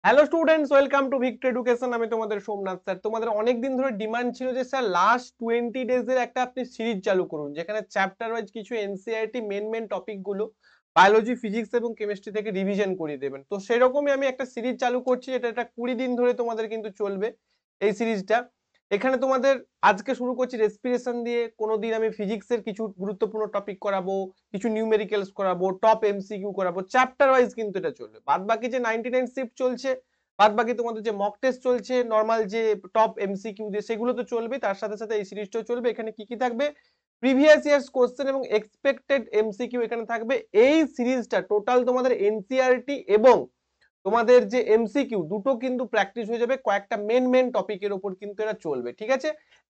Hello students, welcome to Victor education. আমি তোমাদের Somnath sir. তোমাদের অনেক দিন ধরে ডিমান্ড ছিল যে স্যার লাস্ট 20 ডেজ এর একটা আপনি সিরিজ চালু করুন, যেখানে চ্যাপ্টার ওয়াইজ কিছু এনসিইআরটি মেন টপিক গুলো বায়োলজি, ফিজিক্স এবং কেমিস্ট্রি থেকে রিভিশন করিয়ে দেবেন। তো সেরকমই আমি একটা সিরিজ চালু করছি, এটা 20 দিন ধরে তোমাদের কিন্তু চলবে এই সিরিজটা। এখানে তোমাদের আজকে শুরু করছি রেসপিরেশন দিয়ে। কোনোদিন আমি ফিজিক্সের কিছু গুরুত্বপূর্ণ টপিক করাবো, কিছু নিউমেরিক্যালস করাবো, টপ এমসিকিউ করাবো, চ্যাপ্টার ওয়াইজ কিন্তু এটা চলবে। বাদ বাকি যে 99 শিফট চলছে, বাদ বাকি তোমাদের যে মক টেস্ট চলছে, নর্মাল যে টপ এমসিকিউ দিয়ে, সেগুলো তো চলবে। তার সাথে সাথে এই সিরিজটাও চলবে। এখানে কি কি থাকবে? প্রিভিয়াস ইয়ার্স কোশ্চেন এবং এক্সপেক্টেড এমসিকিউ এখানে থাকবে। এই সিরিজটা টোটাল তোমাদের এনসিইআরটি এবং তোমাদের যে এমসিকিউ দুটো কিন্তু প্র্যাকটিস হয়ে যাবে। কয়েকটা মেন টপিকের উপর কিন্তু এটা চলবে, ঠিক আছে?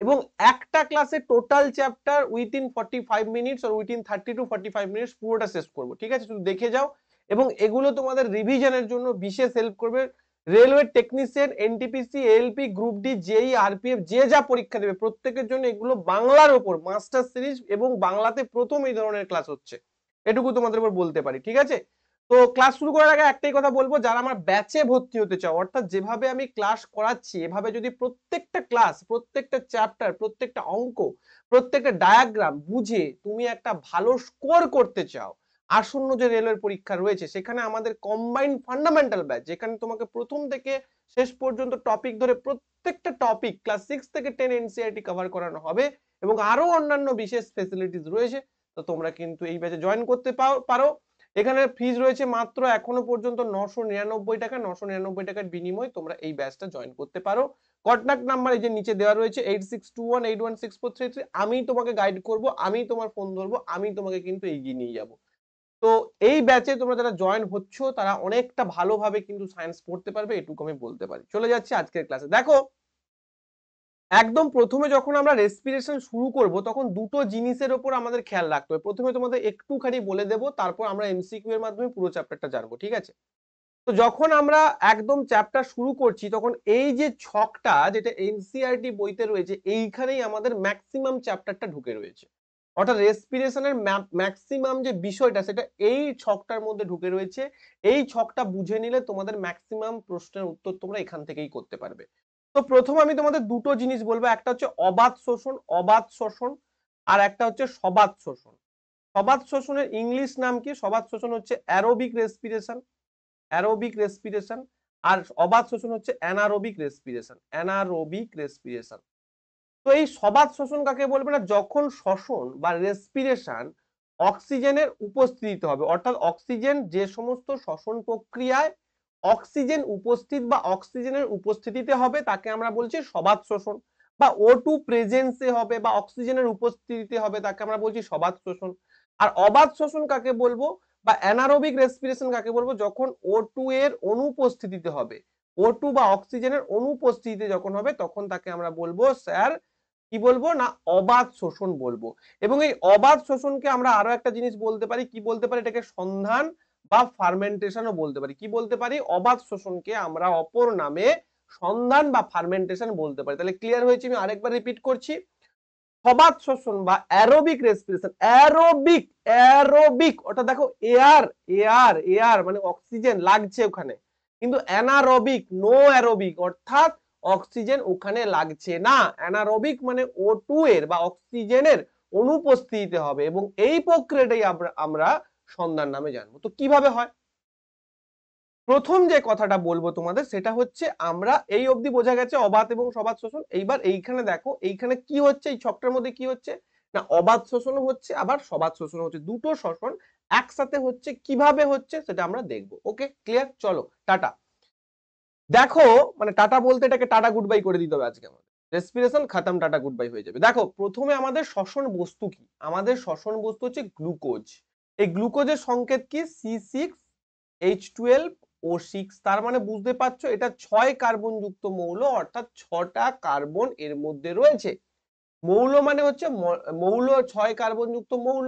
এবং একটা ক্লাসে টোটাল চ্যাপ্টার উইথিন 45 মিনিটস আর উইথিন 30 টু 45 মিনিটস পুরোটা শেষ করবো, ঠিক আছে? শুধু দেখে যাও। এবং এগুলো তোমাদের রিভিশনের জন্য বিশেষ হেল্প করবে। Railway technician, NTPC, ALP, group D, JE, RPF যে যা পরীক্ষা দেবে প্রত্যেকের জন্য এগুলো বাংলার উপর মাস্টার সিরিজ, এবং বাংলাতে প্রথম এই ধরনের ক্লাস হচ্ছে, এটুকু তোমাদের উপর বলতে পারি, ঠিক আছে? তো ক্লাস শুরু করার আগে একটাই কথা বলবো, যারা আমার ব্যাচে ভর্তি হতে চাও, অর্থাৎ যেভাবে আমি ক্লাস করাচ্ছি এভাবে যদি প্রত্যেকটা ক্লাস, প্রত্যেকটা চ্যাপ্টার, প্রত্যেকটা অঙ্ক, প্রত্যেকটা ডায়াগ্রাম বুঝে তুমি একটা ভালো স্কোর করতে চাও, আসন্ন যে রেলওয়ের পরীক্ষা রয়েছে সেখানে আমাদের কম্বাইন্ড ফান্ডামেন্টাল ব্যাচ, যেখানে তোমাকে প্রথম থেকে শেষ পর্যন্ত টপিক ধরে প্রত্যেকটা টপিক ক্লাস 6 থেকে 10 এনসিইআরটি কভার করানো হবে, এবং আরো অন্যান্য বিশেষ ফেসিলিটিস রয়েছে। তো তোমরা কিন্তু এই ব্যাচে জয়েন করতে পারো। এখানে ফিজ রয়েছে মাত্র এখনো পর্যন্ত 999 টাকা। 999 টাকার বিনিময়ে তোমরা এই ব্যাচটা জয়েন করতে পারো। কন্ট্যাক্ট নাম্বার এই যে নিচে দেওয়া রয়েছে 8621816433। আমি তোমাকে গাইড করব, আমি তোমার ফোন ধরবো, আমি তোমাকে কিন্তু এগিয়ে নিয়ে যাব। তো এই ব্যাচে তোমরা যারা জয়েন হচ্ছ তারা অনেকটা ভালোভাবে কিন্তু সায়েন্স পড়তে পারবে, এটুকু আমি বলতে পারি। চলে যাচ্ছি আজকের ক্লাসে। দেখো, একদম প্রথমে যখন আমরা রেসপিরেশন শুরু করব তখন দুটো জিনিসের উপর আমাদের খেয়াল রাখতে হবে। প্রথমে তোমাদের একটুখানি বলে দেব, তারপর আমরা এমসিকিউ এর মাধ্যমে পুরো চ্যাপ্টারটা জানবো, ঠিক আছে? তো যখন আমরা একদম চ্যাপ্টার শুরু করছি তখন এই যে ছকটা যেটা এনসিইআরটি বইতে রয়েছে, এইখানেই আমাদের ম্যাক্সিমাম চ্যাপ্টারটা ঢুকে রয়েছে। অর্থাৎ রেসপিরেশনের ম্যাক্সিমাম যে বিষয়টা সেটা এই ছকটার মধ্যে ঢুকে রয়েছে। এই ছকটা বুঝে নিলে তোমাদের ম্যাক্সিমাম প্রশ্নের উত্তর তোমরা এখান থেকেই করতে পারবে। তো প্রথম আমি তোমাদের দুটো জিনিস বলবো, একটা হচ্ছে অবাত শোষণ, অবাত শোষণ, আর একটা হচ্ছে সবাত শোষণ। সবাত শোষণের ইংলিশ নাম কি? সবাত শোষণ হচ্ছে অ্যারোবিক রেসপিরেশন, অ্যারোবিক রেসপিরেশন। আর অবাত শোষণ হচ্ছে অ্যানারোবিক রেসপিরেশন, অ্যানারোবিক রেসপিরেশন। তো এই সবাত শোষণ কাকে বলবে? না, যখন শ্বসন বা রেসপিরেশন অক্সিজেনের উপস্থিতিতে হবে, অর্থাৎ অক্সিজেন যে সমস্ত শ্বসন প্রক্রিয়ায় অক্সিজেন উপস্থিত বা অক্সিজেনের উপস্থিতিতে হবে তাকে আমরা বলছি সবাত শোষণ। বা O2 প্রেজেন্সে হবে বা অক্সিজেনের উপস্থিতিতে হবে তাকে আমরা বলছি সবাত শোষণ। আর অবাত শোষণ কাকে বলবো বা অ্যানারোবিক রেসপিরেশন কাকে বলবো? যখন O2 এর অনুপস্থিতিতে হবে, O2 বা অক্সিজেনের অনুপস্থিতিতে যখন হবে তখন তাকে আমরা বলবো স্যার কি বলবো? না, অবাত শোষণ বলবো। এবং এই অবাত শোষণকে আমরা আরো একটা জিনিস বলতে পারি, কি বলতে পারি? এটাকে সন্ধান বা ফার্মেন্টেশনও বলতে পারি। কি বলতে পারি? অবাত শোষণকে আমরা অপর নামে সন্ধান বা ফার্মেন্টেশন বলতে পারি। তাহলে ক্লিয়ার হয়েছে? আমি আরেকবার রিপিট করছি। সবাত শোষণ বা অ্যারোবিক রেসপিরেশন, অ্যারোবিক, অ্যারোবিক অর্থাৎ দেখো এয়ার, এয়ার এয়ার মানে অক্সিজেন লাগছে ওখানে, কিন্তু অ্যানারোবিক নো অ্যারোবিক অর্থাৎ অক্সিজেন ওখানে লাগছে না। অ্যানারোবিক মানে O2 এর বা অক্সিজেনের অনুপস্থিতিতে হবে, এবং এই প্রক্রিয়াটাই আমরা সন্ধান নামে জানবো। তো কিভাবে হয়? প্রথম যে কথাটা বলবো তোমাদের সেটা হচ্ছে, আমরা এই অবধি বোঝা গেছে অবাত এবং সবাত শোষণ। এইবার এইখানে দেখো, এইখানে কি হচ্ছে, এই ছকটার মধ্যে কি হচ্ছে? না, অবাত শোষণও হচ্ছে আবার সবাত শোষণ হচ্ছে, দুটো শোষণ একসাথে হচ্ছে। কিভাবে হচ্ছে সেটা আমরা দেখবো। ওকে, ক্লিয়ার? চলো টাটা। দেখো, মানে টাটা বলতে এটাকে টাটা গুড বাই করে দিতে হবে আজকে। আমাদের রেসপিরেশন খাতাম, টাটা গুড বাই হয়ে যাবে। দেখো, প্রথমে আমাদের শ্বসন বস্তু কি? আমাদের শ্বসন বস্তু হচ্ছে গ্লুকোজ। এই গ্লুকোজের সংকেত কি? C6H12O6। তার মানে বুঝতে পারছো এটা 6 কার্বন যুক্ত মৌল, অর্থাৎ 6টা কার্বন এর মধ্যে রয়েছে। মৌল মানে হচ্ছে মৌল, 6 কার্বন যুক্ত মৌল।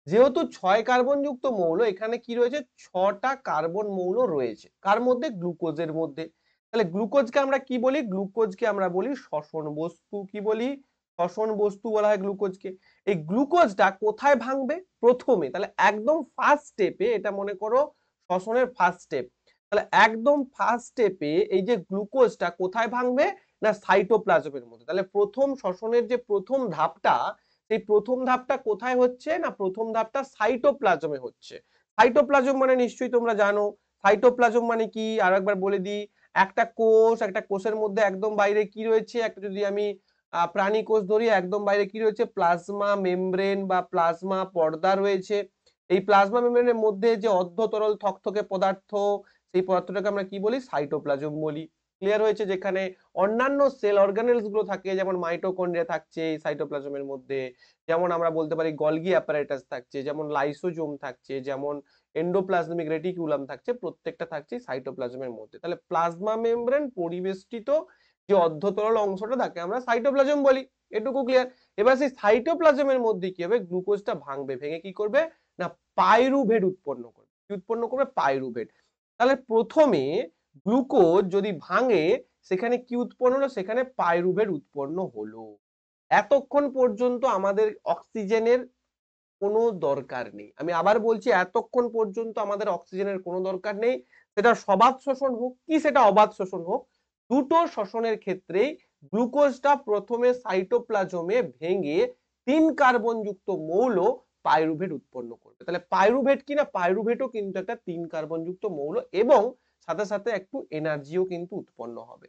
যেহেতু 6 কার্বন যুক্ত মৌল, এখানে কি রয়েছে? 6টা কার্বন মৌল রয়েছে। কার মধ্যে? গ্লুকোজের মধ্যে। তাহলে গ্লুকোজকে আমরা কি বলি? গ্লুকোজকে আমরা বলি শ্বসন বস্তু। কি বলি? শ্বসন বস্তু বলা হয় গ্লুকোজকে। এই গ্লুকোজটা কোথায় ভাঙবে? প্রথমে, তাহলে একদম ফার্স্ট স্টেপে, এটা মনে করো শ্বসনের ফার্স্ট স্টেপ। তাহলে একদম ফার্স্ট স্টেপে এই যে গ্লুকোজটা কোথায় ভাঙবে, না সাইটোপ্লাজমের মধ্যে। তাহলে প্রথম শ্বসনের যে প্রথম ধাপটা, সেই প্রথম ধাপটা কোথায় হচ্ছে, না প্রথম ধাপটা সাইটোপ্লাজমে হচ্ছে। সাইটোপ্লাজম মানে নিশ্চয়ই তোমরা জানো, সাইটোপ্লাজম মানে কি আর একবার বলে দিই। একটা কোষ, একটা কোষের মধ্যে একদম বাইরে কি রয়েছে, একটা যদি আমি প্রাণী কোষ ধরি, একদম বাইরে কি রয়েছে, প্লাজমা মেমব্রেন বা প্লাজমা পর্দা রয়েছে। এই প্লাজমা মেমব্রেনের মধ্যে যে অর্ধতরল থকথকে পদার্থ, সেই পদার্থটাকে আমরা কি বলি, সাইটোপ্লাজম বলি। ক্লিয়ার হয়েছে? যেখানে অন্যান্য সেল অর্গানেলস গুলো থাকে, যেমন মাইটোকন্ড্রিয়া থাকছে এই সাইটোপ্লাজমের মধ্যে, যেমন আমরা বলতে পারি গলগি অ্যাপারেটাস থাকছে, যেমন লাইসোজোম থাকছে, যেমন এন্ডোপ্লাজমিক রেটিকুলাম থাকছে, প্রত্যেকটা থাকছে সাইটোপ্লাজমের মধ্যে। তাহলে প্লাজমা মেমব্রেন পরিবেষ্টিত যে অর্ধতরল অংশটা তাকে আমরা সাইটোপ্লাজম বলি। এটুকু ক্লিয়ার? এবার সেই সাইটোপ্লাজমের মধ্যে কি হবে, গ্লুকোজটা ভাঙবে, ভেঙে কি করবে, না পাইরুভেট উৎপন্ন করবে। কি উৎপন্ন করবে, পাইরুভেট। তাহলে প্রথমে গ্লুকোজ যদি ভাঙে, সেখানে কি উৎপন্ন হলো, সেখানে পাইরুভেট উৎপন্ন হলো। এতক্ষণ পর্যন্ত আমাদের অক্সিজেনের কোনো দরকার নেই। আমি আবার বলছি, এতক্ষণ পর্যন্ত আমাদের অক্সিজেনের কোনো দরকার নেই। সেটা সবাত শোষণ হোক কি সেটা অবাত শোষণ হোক, দুটো শোষণের ক্ষেত্রেই গ্লুকোজটা প্রথমে সাইটোপ্লাজমে ভেঙে 3 কার্বন যুক্ত মৌল পাইরুভেট উৎপন্ন করবে। তাহলে পাইরুভেট কি না, পাইরুভেটও কিন্তু একটা 3 কার্বন যুক্ত মৌল, এবং সাথে সাথে একটু এনার্জিও কিন্তু উৎপন্ন হবে।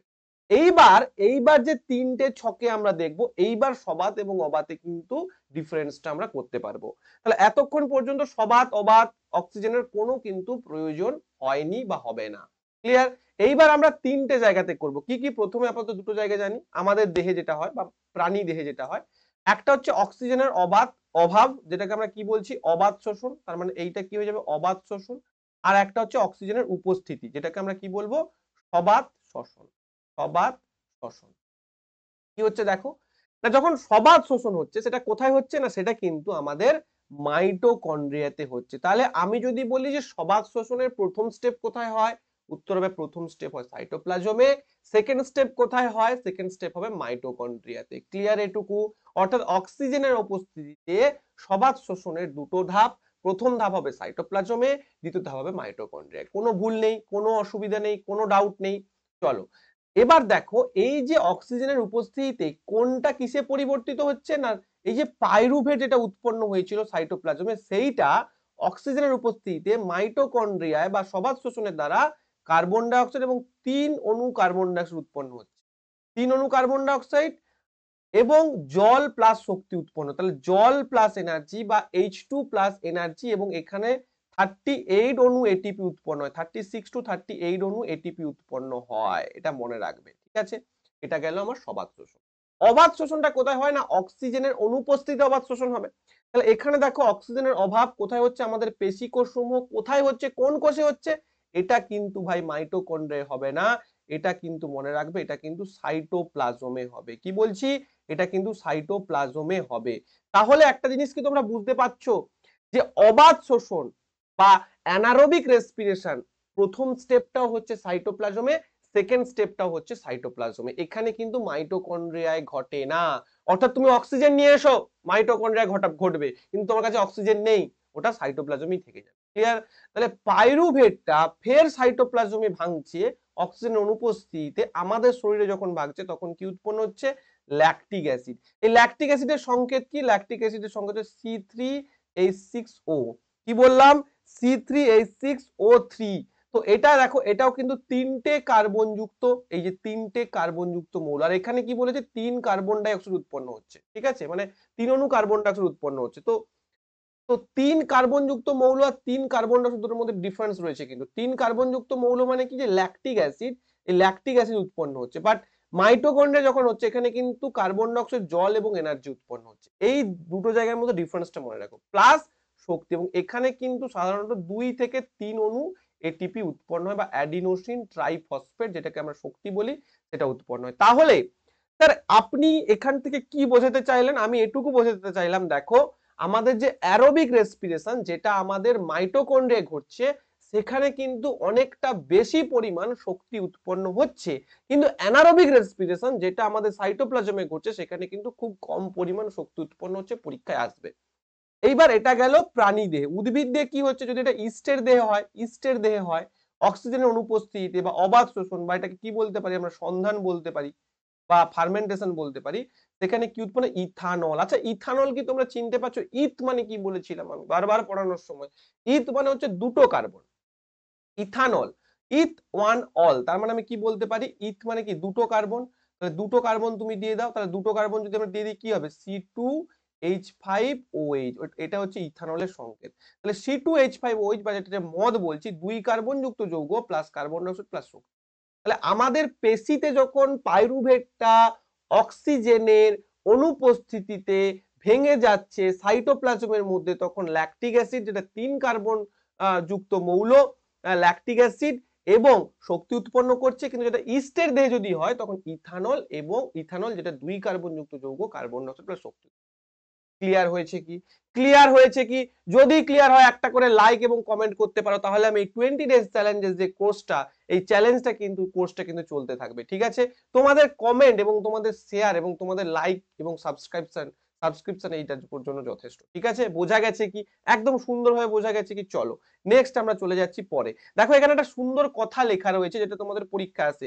এইবার এইবার যে তিনটে ছকে আমরা দেখব, এইবার সবাত এবং অবাতে কিন্তু ডিফারেন্সটা আমরা করতে পারবো। তাহলে এতক্ষণ পর্যন্ত সবাত অবাত অক্সিজেনের কোনো কিন্তু প্রয়োজন হয়নি বা হবে না। ক্লিয়ার? এইবার আমরা তিনটে জায়গাতে করব। কি কি? প্রথমে আপাতত দুটো জায়গা জানি, আমাদের দেহে যেটা হয় বা প্রাণী দেহে যেটা হয়, একটা হচ্ছে অক্সিজেনের অভাব, যেটাকে আমরা কি বলছি, অবাত শোষণ। তার মানে এইটা কি হয়ে যাবে, অবাত শোষণ। আর একটা হচ্ছে অক্সিজেনের উপস্থিতি, যেটাকে আমরা কি বলবো, সবাত শোষণ। সবাত শোষণ কি হচ্ছে দেখো, না যখন সবাত শোষণ হচ্ছে, সেটা কোথায় হচ্ছে, না সেটা কিন্তু আমাদের মাইটোকন্ড্রিয়াতে হচ্ছে। তাহলে আমি যদি বলি যে সবাত শোষণের প্রথম স্টেপ কোথায় হয়, উত্তর হবে প্রথম স্টেপ হয় সাইটোপ্লাজমে, সেকেন্ড স্টেপ কোথায় হয়, সেকেন্ড স্টেপ হবে মাইটোকন্ড্রিয়াতে। ক্লিয়ার এটুকু? অর্থাৎ অক্সিজেনের উপস্থিতিতে সবাত শোষণের দুটো ধাপ, প্রথম ধাপ হবে সাইটোপ্লাজমে, দ্বিতীয় ধাপ হবে মাইটোকন্ড্রিয়ায়। কোনো ভুল নেই, কোনো অসুবিধা নেই, কোনো ডাউট নেই। চলো এবার দেখো, এই যে অক্সিজেনের উপস্থিতিতে কোনটা কিসে পরিবর্তিত হচ্ছে, না এই যে পাইরুভেট যেটা উৎপন্ন হয়েছিল সাইটোপ্লাজমে, সেইটা অক্সিজেনের উপস্থিতিতে মাইটোকন্ড্রিয়ায় বা সবাত শোষণের দ্বারা কার্বন ডাই অক্সাইড এবং 3 অণু কার্বন ডাই অক্সাইড উৎপন্ন হচ্ছে। 3 অণু কার্বন ডাই অক্সাইড এবং জল প্লাস শক্তি উৎপন্ন। তাহলে জল প্লাস এনার্জি বা H2 প্লাস এনার্জি, এবং এখানে 38 অণু এটিপি উৎপন্ন হয়, 36 টু 38 অণু এটিপি উৎপন্ন হয়, এটা মনে রাখবে। ঠিক আছে? এটা গেল আমার সবাত শোষণ। অবাত শোষণটা কোথায় হয়, না অক্সিজেনের অনুপস্থিতিতে অবাত শোষণ হবে। তাহলে এখানে দেখো অক্সিজেনের অভাব কোথায় হচ্ছে, আমাদের পেশি কোষসমূহ কোথায় হচ্ছে, কোন কোষে হচ্ছে, এটা কিন্তু ভাই মাইটোকন্ড্রিয়ায় হবে না, এটা কিন্তু মনে রাখবে, এটা কিন্তু সাইটোপ্লাজমে হবে। কি বলছি, এটা কিন্তু সাইটোপ্লাজমে হবে। তাহলে একটা জিনিস কি তোমরা বুঝতে পারছো, যে অবাত শোষণ বা অ্যানারোবিক রেসপিরেশন প্রথম স্টেপটাও হচ্ছে সাইটোপ্লাজমে, সেকেন্ড স্টেপটাও হচ্ছে সাইটোপ্লাজমে। এখানে কিন্তু মাইটোকন্ড্রিয়ায় ঘটে না। অর্থাৎ তুমি অক্সিজেন নিয়ে এসো, মাইটোকন্ড্রিয়ায় ঘটবে, কিন্তু তোমার কাছে অক্সিজেন নেই, ওটা সাইটোপ্লাজমেই থেকে যাবে। ক্লিয়ার? তাহলে পাইরুভেটটা ফের সাইটোপ্লাজমে ভাঙছে অক্সিজেনের অনুপস্থিতিতে। আমাদের শরীরে যখন ভাগছে তখন কি উৎপন্ন হচ্ছে, ল্যাকটিক অ্যাসিড। এই ল্যাকটিক অ্যাসিডের সংকেত কি, ল্যাকটিক অ্যাসিডের সংকেত হচ্ছে C3H6O। কি বললাম, C3H6O3। তো এটা দেখো, এটাও কিন্তু 3টে কার্বন যুক্ত, এই যে 3টে কার্বন যুক্ত মৌল। আর এখানে কি বলেছে, 3 কার্বন ডাই অক্সাইড উৎপন্ন হচ্ছে। ঠিক আছে, মানে 3 অণু কার্বন ডাই অক্সাইড উৎপন্ন হচ্ছে। তো তো 3 কার্বন যুক্ত মৌল আর 3 কার্বন ডাই অক্সাইড দুটোর মধ্যে ডিফারেন্স রয়েছে। কিন্তু 3 কার্বন যুক্ত মৌল মানে কি, যে ল্যাকটিক অ্যাসিড, এই ল্যাকটিক অ্যাসিড উৎপন্ন হচ্ছে। বাট মাইটোকন্ড্রিয়া যখন হচ্ছে, এখানে কিন্তু কার্বন ডাই অক্সাইড, জল এবং এনার্জি উৎপন্ন হচ্ছে। এই দুটো জায়গার মধ্যে ডিফারেন্সটা মনে রাখো, প্লাস শক্তি। এবং এখানে কিন্তু সাধারণত 2 থেকে 3 অণু এটিপি উৎপন্ন হয়, বা অ্যাডিনোসিন ট্রাইফসফেট, যেটাকে আমরা শক্তি বলি, সেটা উৎপন্ন হয়। তাহলে স্যার আপনি এখান থেকে কি বোঝাতে চাইলেন, আমি এটুকু বোঝাতে চাইলাম, দেখো আমাদের যে অ্যারোবিক রেসপিরেশন, যেটা আমাদের মাইটোকন্ড্রিয়ায় ঘটছে, সেখানে কিন্তু অনেকটা বেশি পরিমাণ শক্তি উৎপন্ন হচ্ছে, কিন্তু অ্যানারোবিক রেসপিরেশন, যেটা আমাদের সাইটোপ্লাজমে ঘটছে, সেখানে কিন্তু খুব কম পরিমাণ শক্তি উৎপন্ন হচ্ছে, পরীক্ষায় আসবে। এইবার এটা গেল প্রাণী দেহে। উদ্ভিদ দেহে কি হচ্ছে, যদি এটা ইস্টের দেহে হয়, ইস্টের দেহে হয়, অক্সিজেনের অনুপস্থিতিতে বা অবাধ শোষণ বা এটাকে কি বলতে পারি আমরা সন্ধান বলতে পারি বা ফার্মেন্টেশন বলতে পারি, সেখানে কি উৎপন্ন ইথানল। আচ্ছা ইথানল কি তোমরা চিনতে পারছো? ইথ মানে কি বলেছিলাম আমি বারবার পড়ানোর সময়, ইথ মানে হচ্ছে দুটো কার্বন, ইথানল ইথ ওয়ান অল, তার মানে আমি কি বলতে পারি ইথ মানে কি দুটো কার্বন, তাহলে দুটো কার্বন তুমি দিয়ে দাও, তাহলে দুটো কার্বন যদি আমরা দিয়ে দিই কি হবে C2H5OH, এটা হচ্ছে ইথানলের সংকেত। তাহলে C2H5OH বা যেটা মদ বলছি, দুই কার্বন যুক্ত যৌগ প্লাস কার্বন ডাইঅক্সাইড প্লাস শক্তি। তাহলে আমাদের পেশিতে যখন পাইরুভেটটা অক্সিজেনের অনুপস্থিতিতে ভেঙে যাচ্ছে সাইটোপ্লাজমের মধ্যে, তখন ল্যাকটিক অ্যাসিড যেটা 3 কার্বন যুক্ত মৌল, ল্যাকটিক অ্যাসিড এবং শক্তি উৎপন্ন করছে। কিন্তু যেটা ইস্টের দেহে যদি হয় তখন ইথানল, এবং ইথানল যেটা 2 কার্বন যুক্ত যৌগ, কার্বন ডাইঅক্সাইড প্লাস শক্তি। ক্লিয়ার হয়েছে কি? ক্লিয়ার হয়েছে কি? যদি ক্লিয়ার হয় একটা করে লাইক এবং কমেন্ট করতে পারো, তাহলে আমি এই 20 ডেজ চ্যালেঞ্জেস যে কোর্সটা, এই চ্যালেঞ্জটা কিন্তু কোর্সটা কিন্তু চলতে থাকবে। ঠিক আছে? তোমাদের কমেন্ট এবং তোমাদের শেয়ার এবং তোমাদের লাইক এবং সাবস্ক্রিপশন এইটার জন্য যথেষ্ট। ঠিক আছে? বোঝা গেছে কি? একদম সুন্দরভাবে বোঝা গেছে কি? চলো নেক্সট আমরা চলে যাচ্ছি পরে। দেখো এখানে একটা সুন্দর কথা লেখা রয়েছে যেটা তোমাদের পরীক্ষা আসে।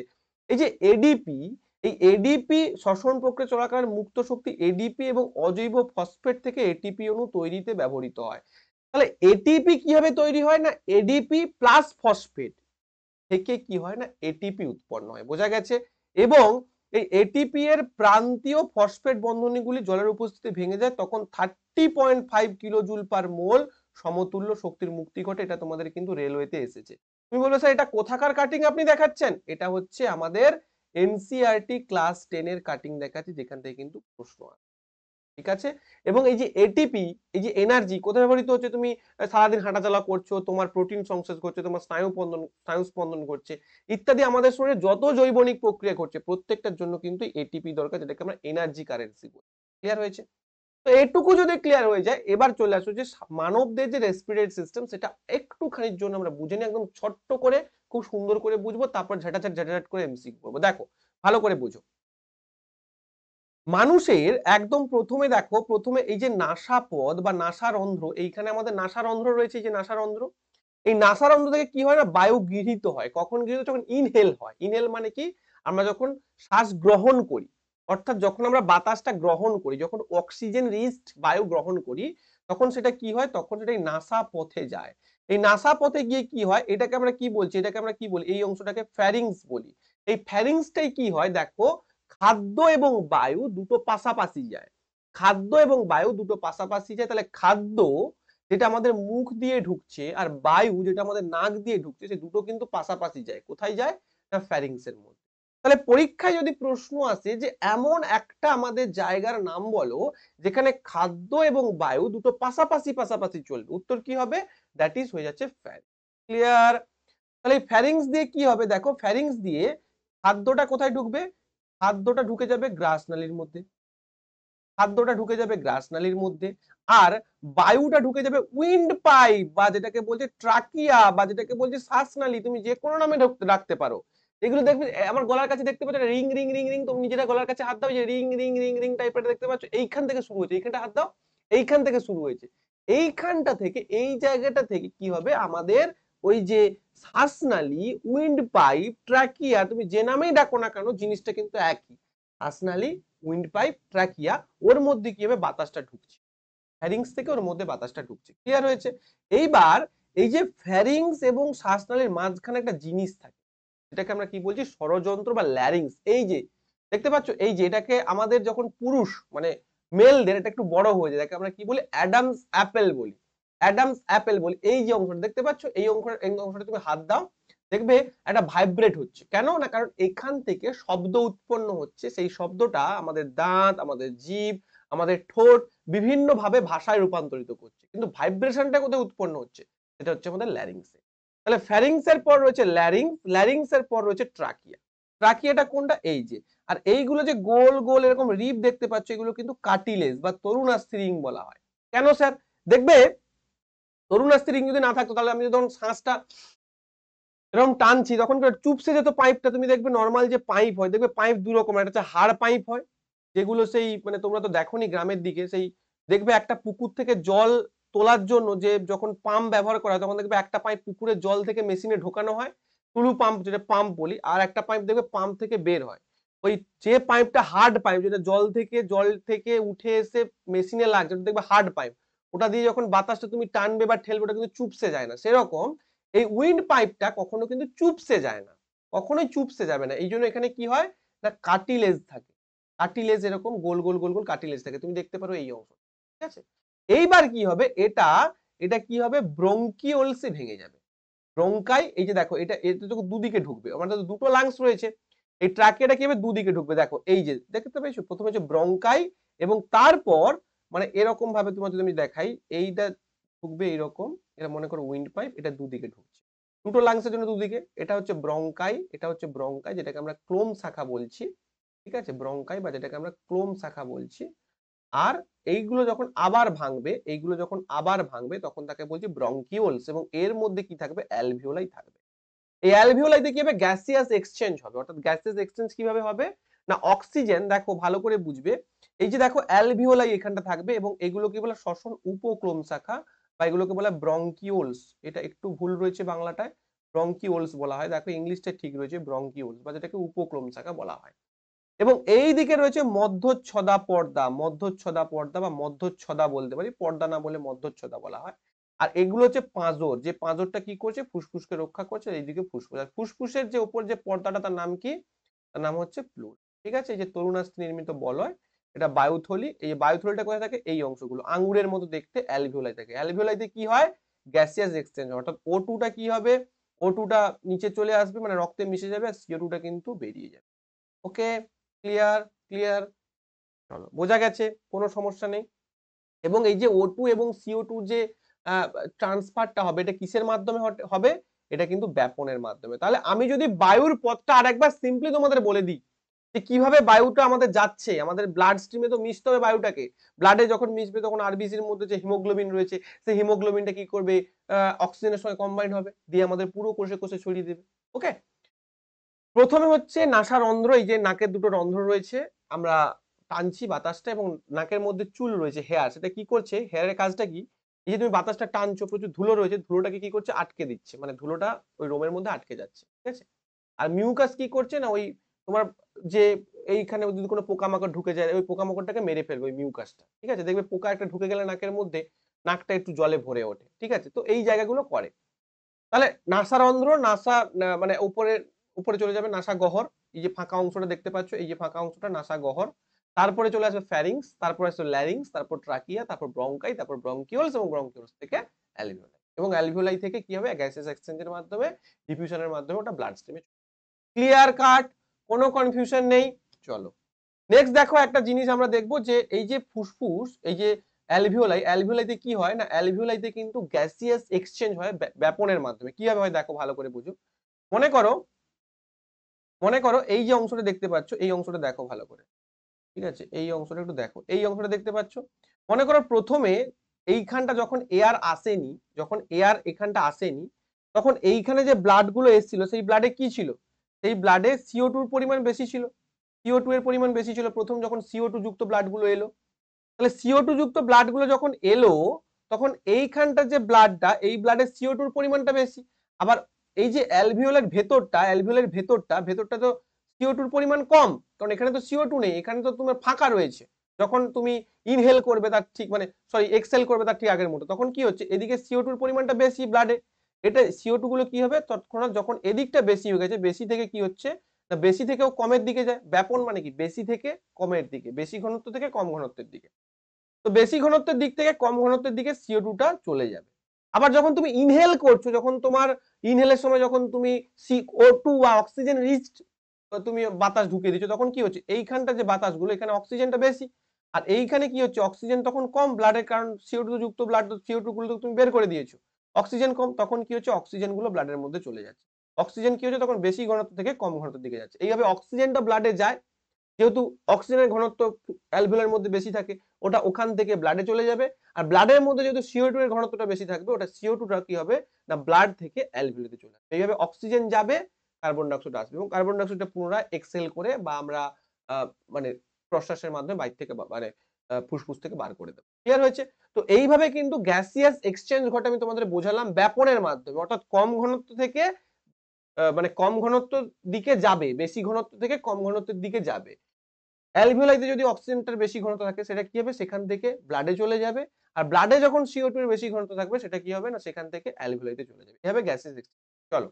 এই যে এডিপি, এই এডিপি শ্বসন প্রক্রিয়া চলাকালীন মুক্ত শক্তি এডিপি এবং অজৈব ফসফেট থেকে এটিপি অণু তৈরিতে ব্যবহৃত হয়। তাহলে এটিপি কিভাবে তৈরি হয় না, এডিপি প্লাস ফসফেট থেকে কি হয় না এটিপি উৎপন্ন হয়। বোঝা গেছে? এবং এই এটিপি এর প্রান্তীয় ফসফেট বন্ধনীগুলি জলের উপস্থিতিতে ভেঙে যায়, তখন 30.5 কিলোজুল পার মোল সমতুল্য শক্তির মুক্তি ঘটে। এটা তোমাদের কিন্তু রেলওয়েতে এসেছে। তুমি বলবে স্যার এটা কোথাকার কাটিং আপনি দেখাচ্ছেন? এটা হচ্ছে আমাদের এনসিইআরটি ক্লাস 10 এর কাটিং দেখাচ্ছি, যেখান থেকে কিন্তু প্রশ্ন আসে। ঠিক আছে? এবং এই যে এটিপি, এই যে এনার্জি কোথায় ব্যবহৃত হচ্ছে? তুমি সারাদিন হাঁটাচলা করছো, তোমার প্রোটিন সংশ্লেষ করছে, তোমার স্নায়ু স্পন্দন করছে ইত্যাদি, আমাদের শরীরে যত জৈবনিক প্রক্রিয়া ঘটছে প্রত্যেকটার জন্য কিন্তু এটিপি দরকার, যেটাকে আমরা এনার্জি কারেন্সি বলি। ক্লিয়ার হয়েছে? তো এটুকু যদি ক্লিয়ার হয়ে যায়, এবার চলে আসো যে মানবদের যে রেসপিরেটরি সিস্টেম, সেটা একটুখানির জন্য আমরা বুঝে নিই, একদম ছোট্ট করে খুব সুন্দর করে বুঝবো, তারপর ঝাঁটাঝাট করে এমসিকিউ করবো। দেখো ভালো করে বুঝো। মানুষের একদম প্রথমে দেখো, প্রথমে এই যে নাসাপদ বা নাসারন্ধ্র, এইখানে আমাদের নাসারন্ধ্র রয়েছে, এই যে নাসারন্ধ্র, এই নাসারন্ধ্র থেকে কি হয় না বায়ু গৃহীত হয়। কখন গৃহীত? যখন ইনহেল হয়। ইনহেল মানে কি? আমরা যখন শ্বাস গ্রহণ করি, অর্থাৎ যখন আমরা বাতাসটা গ্রহণ করি, যখন অক্সিজেন রিচড বায়ু গ্রহণ করি, তখন সেটা কি হয়? তখন সেটা এই নাসা পথে যায়। এই নাসা পথে গিয়ে কি হয়? এটাকে আমরা কি বলছি? এটাকে আমরা কি বলি? এই অংশটাকে ফ্যারিংস বলি। এই ফ্যারিংসটাই কি হয় দেখো, খাদ্য এবং বায়ু দুটো পাশাপাশি যায়। খাদ্য এবং বায়ু দুটো পাশাপাশি যায়। তাহলে খাদ্য যেটা আমাদের মুখ দিয়ে ঢুকছে আর বায়ু যেটা আমাদের নাক দিয়ে ঢুকছে, সে দুটো কিন্তু পাশাপাশি যায়। কোথায় যায়? না ফ্যারিংস এর মধ্যে। তাহলে পরীক্ষায় যদি প্রশ্ন আসে যে এমন একটা আমাদের জায়গার নাম বলো যেখানে খাদ্য এবং বায়ু দুটো পাশাপাশি চলবে, উত্তর কি হবে? দ্যাট ইজ হয়ে যাচ্ছে ফ্যারিংস। ক্লিয়ার? তাহলে এই ফ্যারিংস দিয়ে কি হবে দেখো, ফ্যারিংস দিয়ে খাদ্যটা কোথায় ঢুকবে? খাদ্যটা ঢুকে যাবে গ্রাসনালীর মধ্যে, খাদ্যটা ঢুকে যাবে গ্রাসনালীর মধ্যে, আর বায়ুটা ঢুকে যাবে উইন্ড পাইপ বা যেটাকে বলছে ট্রাকিয়া বা যেটাকে বলছে শ্বাসনালী, তুমি যে কোনো নামে রাখতে পারো। এগুলো দেখবে আমার গলার কাছে দেখতে পাচ্ছ রিং রিং রিং রিং, তুমি নিজেরা গলার কাছে হাত দাও, যে রিং রিং রিং রিং টাইপের দেখতে পাচ্ছ, এইখান থেকে শুরু হয়েছে, এইখানটা হাত দাও, এইখান থেকে শুরু হয়েছে। এইখানটা থেকে এই জায়গাটা থেকে কি হবে আমাদের ওই যে শ্বাসনালী, উইন্ড পাইপ, ট্রাকিয়া, তুমি যে নামেই ডাকো না কেন জিনিসটা কিন্তু একই। শ্বাসনালী, উইন্ড পাইপ, ট্রাকিয়া, ওর মধ্যে কি হবে বাতাসটা ঢুকছে, ফ্যারিংস থেকে ওর মধ্যে বাতাসটা ঢুকছে। ক্লিয়ার হয়েছে? এইবার এই যে ফ্যারিংস এবং শ্বাসনালীর মাঝখানে একটা জিনিস থাকে, এটাকে আমরা কি বলছি? ষড়যন্ত্র বা ল্যারিংস। এই যে দেখতে পাচ্ছ, এই যে এটাকে আমাদের যখন পুরুষ মানে মেলদের এটা একটু বড় হয়ে যায়, এটাকে আমরা কি বলি? অ্যাডামস অ্যাপেল বলি। অ্যাডামস অ্যাপেল বলি। এই যে অংশটা দেখতে পাচ্ছ, এই অংশটা তুমি হাত দাও, দেখবে একটা ভাইব্রেট হচ্ছে। কেন না? কারণ এখান থেকে শব্দ উৎপন্ন হচ্ছে। সেই শব্দটা আমাদের দাঁত, আমাদের জিভ, আমাদের ঠোঁট বিভিন্ন ভাবে ভাষায় রূপান্তরিত করছে। কিন্তু ভাইব্রেশনটা কোথায় উৎপন্ন হচ্ছে? এটা হচ্ছে আমাদের ল্যারিংসে। তাহলে ফ্যারিংস এর পর রয়েছে ল্যারিংস, ল্যারিংস এর পর রয়েছে ট্রাকিয়া। ট্রাকিয়াটা কোনটা? এই যে, আর এইগুলো যে গোল গোল এরকম রিব দেখতে পাচ্ছ, এগুলো কিন্তু কার্টিলেজ বা তরুণাস্থি রিং বলা হয়। কেন স্যার? দেখবে তরুণাস্থি রিং যদি না থাকতো, তাহলে আমি যখন শ্বাসটা এরকম টানছি তখন চুপসে যেত পাইপটা। তুমি দেখবে নর্মাল যে পাইপ হয়, দেখবে পাইপ দু রকম, একটা হচ্ছে হাড় পাইপ হয়, যেগুলো সেই মানে তোমরা তো দেখোনি গ্রামের দিকে, সেই দেখবে একটা পুকুর থেকে জল তোলার জন্য যে যখন পাম্প ব্যবহার করা হয়, তখন দেখবে একটা পাইপ পুকুরের জল থেকে মেশিনে ঢোকানো হয়, টুলু পাম্প যেটা পাম্প বলি, আর একটা পাইপ দেখবে পাম্প থেকে বের হয়। ওই যে পাইপটা হার্ড পাইপ, যেটা জল থেকে উঠে এসে মেশিনে লাগছে, ওটা দেখবে হার্ড পাইপ, ওটা দিয়ে যখন বাতাসটা তুমি টানবে বা ঠেলবে ওটা কিন্তু চুপসে যায় না। সেরকম এই উইন্ড পাইপটা কখনো কিন্তু চুপসে যায় না, কখনোই চুপসে যাবে না। এই জন্য এখানে কি হয় না, কাটিলেজ থাকে, কাটিলেজ এরকম গোল গোল গোল গোল কাটিলেজ থাকে, তুমি দেখতে পারো এই অংশ, ঠিক আছে। এইবার কি হবে, এটা এটা কি হবে, ব্রঙ্কিওলসে ভেঙে যাবে। ব্রঙ্কাই, এই যে দেখো এটা এটা তো দুদিকে ঢুকবে, আমাদের তো দুটো লাংস রয়েছে, এই ট্রাকেটা কি হবে, দুদিকে ঢুকবে। দেখো এই যে দেখতে পেয়েছো, প্রথমে হচ্ছে ব্রঙ্কাই, এবং তারপর মানে এরকম ভাবে তোমার যদি আমি দেখাই, এইটা ঢুকবে এইরকম, এটা মনে করো উইন্ড পাইপ, এটা দুদিকে ঢুকছে, দুটো লাংসের জন্য দুদিকে। এটা হচ্ছে ব্রঙ্কাই, এটা হচ্ছে ব্রঙ্কাই, যেটাকে আমরা ক্লোম শাখা বলছি, ঠিক আছে, ব্রঙ্কাই বা যেটাকে আমরা ক্লোম শাখা বলছি। আর এইগুলো যখন আবার ভাঙবে, এইগুলো যখন আবার ভাঙবে তখন তাকে বলছি ব্রঙ্কিওলস, এবং এর মধ্যে কি থাকবে, অ্যালভিওলাই থাকবে। এই অ্যালভিওলাইতে কি হবে, গ্যাসিয়াস এক্সচেঞ্জ হবে। অর্থাৎ গ্যাসিয়াস এক্সচেঞ্জ কিভাবে হবে না, অক্সিজেন, দেখো ভালো করে বুঝবে, এই যে দেখো অ্যালভিওলাই এখানটা থাকবে, এবং এগুলো কি বলে, শ্বসন উপক্লোম শাখা, বা এগুলোকে বলে ব্রঙ্কিওলস। এটা একটু ভুল রয়েছে বাংলাটায়, ব্রঙ্কিওলস বলা হয়, দেখো ইংলিশটা ঠিক রয়েছে ব্রঙ্কিওলস, বা যেটাকে উপক্লোম শাখা বলা হয়। এবং এই দিকে রয়েছে মধ্যচ্ছদা পর্দা, মধ্যচ্ছদা পর্দা বা মধ্যচ্ছদা বলতে পারি, পর্দা না বলে মধ্যচ্ছদা বলা হয়। আর এগুলো হচ্ছে পাঁজর, যে পাঁজরটা কি করছে, ফুসফুসকে রক্ষা করছে, এইদিকে ফুসফুস, আর ফুসফুসের যে উপর যে পর্দাটা তার নাম কি, তার নাম হচ্ছে প্লুর, ঠিক আছে। এই যে তরুণাস্থি নির্মিত বলয়, এটা বায়ুথলি, এই বায়ুথলিটা কোথায় থাকে, এই অংশগুলো আঙ্গুরের মতো দেখতে অ্যালভিওলাই থাকে। অ্যালভিওলাইতে কি হয়, গ্যাসিয়াস এক্সচেঞ্জ, অর্থাৎ O2 টা কি হবে, O2 টা নিচে চলে আসবে, মানে রক্তে মিশে যাবে, আর CO2 টা কিন্তু বেরিয়ে যাবে। ওকে, ক্লিয়ার, ক্লিয়ার, চলো বোঝা গেছে, কোনো সমস্যা নেই। এবং এই যে O2 এবং CO2 যে ট্রান্সফারটা হবে, এটা কিসের মাধ্যমে হবে, এটা কিন্তু ব্যাপনের মাধ্যমে। তাহলে আমি যদি বায়ুর পথটা আরেকবার সিম্পলি তোমাদের বলে দিই, যে কিভাবে বায়ুটা আমাদের যাচ্ছে, আমাদের ব্লাড স্ট্রিমে তো মিশতে হবে বায়ুটাকে, ব্লাডে যখন মিশবে তখন আরবিসির মধ্যে যে হিমোগ্লোবিন রয়েছে, সেই হিমোগ্লোবিনটা কি করবে, অক্সিজেনের সঙ্গে কম্বাইন হবে, দিয়ে আমাদের পুরো কোষে কোষে ছড়িয়ে দেবে। ওকে, প্রথমে হচ্ছে নাসারন্ধ্র, এই যে নাকের দুটো রন্ধ্র রয়েছে, আমরা টানছি বাতাসটা, এবং নাকের মধ্যে চুল রয়েছে, হেয়ার, সেটা কি করছে, হেয়ারের কাজটা কি, এই যে তুমি বাতাসটা টানছো, প্রচুর ধুলো রয়েছে, ধুলোটাকে কি করছে, আটকে দিচ্ছে, মানে ধুলোটা ওই রোমের মধ্যে আটকে যাচ্ছে, ঠিক আছে। আর মিউকাস কি করছে না, ওই তোমার যে এইখানে যদি কোনো পোকামাকড় ঢুকে যায়, ওই পোকামাকড়টাকে মেরে ফেলবে ওই মিউকাসটা, ঠিক আছে। দেখবে পোকা একটা ঢুকে গেলে নাকের মধ্যে, নাকটা একটু জলে ভরে ওঠে, ঠিক আছে। তো এই জায়গাগুলো করে। তাহলে নাসারন্ধ্র, মানে উপরে উপরে চলে যাবে নাসা গহ্বর, এই যে ফাঁকা অংশটা দেখতে পাচ্ছ, এই যে ফাঁকা অংশটা নাসা গহ্বর, তারপরে চলে আসবে ফ্যারিংস, তারপরে আসবে ল্যারিংস, তারপর ট্রাকিয়া, তারপর ব্রঙ্কাই, তারপর ব্রঙ্কিওলস, এবং ব্রঙ্কিওলস থেকে অ্যালভিওলাই, এবং অ্যালভিওলাই থেকে কি হবে, গ্যাসেস এক্সচেঞ্জের মাধ্যমে, ডিফিউশনের মাধ্যমে ওটা ব্লাড স্ট্রিমে। ক্লিয়ার কাট, কোনো কনফিউশন নেই। চলো নেক্সট দেখো, একটা জিনিস আমরা দেখবো, যে এই যে ফুসফুস, এই যে অ্যালভিওলাই, অ্যালভিওলাইতে কি হয় না, অ্যালভিওলাইতে কিন্তু গ্যাসিয়াস এক্সচেঞ্জ হয় ব্যাপনের মাধ্যমে। কিভাবে হয় দেখো ভালো করে বুঝো। মনে করো, মনে করো এই যে অংশটা দেখতে পাচ্ছ, এই অংশটা দেখো ভালো করে, ঠিক আছে, এই অংশটা একটু দেখো, এই অংশটা দেখতে পাচ্ছ। মনে করো প্রথমে এইখানটা যখন এয়ার আসেনি, যখন এয়ার এখানটা আসেনি, তখন এইখানে যে ব্লাড গুলো এসেছিল, সেই ব্লাডে কি ছিল, সেই ব্লাডে CO2 এর পরিমাণ বেশি ছিল, CO2 এর পরিমাণ বেশি ছিল প্রথম যখন CO2 যুক্ত ব্লাড গুলো এলো। তাহলে CO2 যুক্ত ব্লাড গুলো যখন এলো, তখন এইখানটা যে ব্লাডটা, এই ব্লাডে CO2 এর পরিমাণটা বেশি। আবার এই যে অ্যালভিওলের ভেতরটা, অ্যালভিওলের ভেতরটা, ভেতরটা তো CO2 এর পরিমাণ কম, কারণ এখানে তো CO2 নেই, এখানে তো তোমার ফাঁকা রয়েছে। যখন তুমি ইনহেল করবে তার ঠিক মানে সরি এক্সেল করবে তার ঠিক আগের মতো, তখন কি হচ্ছে, এদিকে CO2 এর পরিমাণটা বেশি ব্লাডে, এটা CO2 গুলো কি হবে তৎক্ষণাৎ, যখন এদিকটা বেশি হয়ে গেছে, বেশি থেকে কি হচ্ছে না, বেশি থেকেও কমের দিকে যায়। ব্যাপন মানে কি, বেশি থেকে কমের দিকে, বেশি ঘনত্ব থেকে কম ঘনত্বের দিকে। তো বেশি ঘনত্বের দিক থেকে কম ঘনত্বের দিকে CO2 টা চলে যাবে। আবার যখন তুমি ইনহেল করছো, যখন তোমার ইনহেলের সময় যখন তুমি CO2 বা অক্সিজেন রিচ তুমি বাতাস ঢুকিয়ে দিচ্ছ, তখন কি হচ্ছে, এইখানটা যে বাতাসগুলো, এখানে অক্সিজেনটা বেশি, আর এইখানে কি হচ্ছে, অক্সিজেন তখন কম ব্লাডের, কারণ CO2 যুক্ত ব্লাড, CO2 গুলো তুমি বের করে দিয়েছো, অক্সিজেন কম, তখন কি হচ্ছে, অক্সিজেন গুলো ব্লাডের মধ্যে চলে যাচ্ছে। অক্সিজেন কি হচ্ছে, তখন বেশি ঘনত্ব থেকে কম ঘনত্বের দিকে যাচ্ছে। এইভাবে অক্সিজেনটা ব্লাডে যায়, যেহেতু অক্সিজেনের ঘনত্ব অ্যালভিওলের মধ্যে বেশি থাকে, ওটা ওখান থেকে ব্লাডে চলে যাবে। আর ব্লাডের মধ্যে যেহেতু CO2 এর ঘনত্বটা বেশি থাকবে, ওটা CO2 টা কি হবে না, ব্লাড থেকে অ্যালভিওলেতে চলে যাবে। এইভাবে অক্সিজেন যাবে, কার্বন ডাইঅক্সাইড আসবে, এবং কার্বন ডাইঅক্সাইডটা পুনরায় এক্সেল করে, বা আমরা মানে প্রশ্বাসের মাধ্যমে বাইরে থেকে মানে ফুসফুস থেকে বার করে দেবো। ক্লিয়ার হয়েছে? তো এইভাবে কিন্তু গ্যাসিয়াস এক্সচেঞ্জ ঘটে, আমি তোমাদের বোঝালাম ব্যাপনের মাধ্যমে, অর্থাৎ কম ঘনত্ব থেকে মানে কম ঘনত্ব দিকে যাবে, বেশি ঘনত্ব থেকে কম ঘনত্বের দিকে যাবে। অ্যালভিওলাইতে যদি অক্সিজেনটার বেশি ঘনত্ব থাকে সেটা কি হবে, সেখান থেকে ব্লাডে চলে যাবে। আর ব্লাডে যখন CO2 এর বেশি ঘনত্ব থাকবে সেটা কি হবে না, সেখান থেকে অ্যালভিওলাইতে চলে যাবে। এভাবে গ্যাসেস এক্সচেঞ্জ। চলো,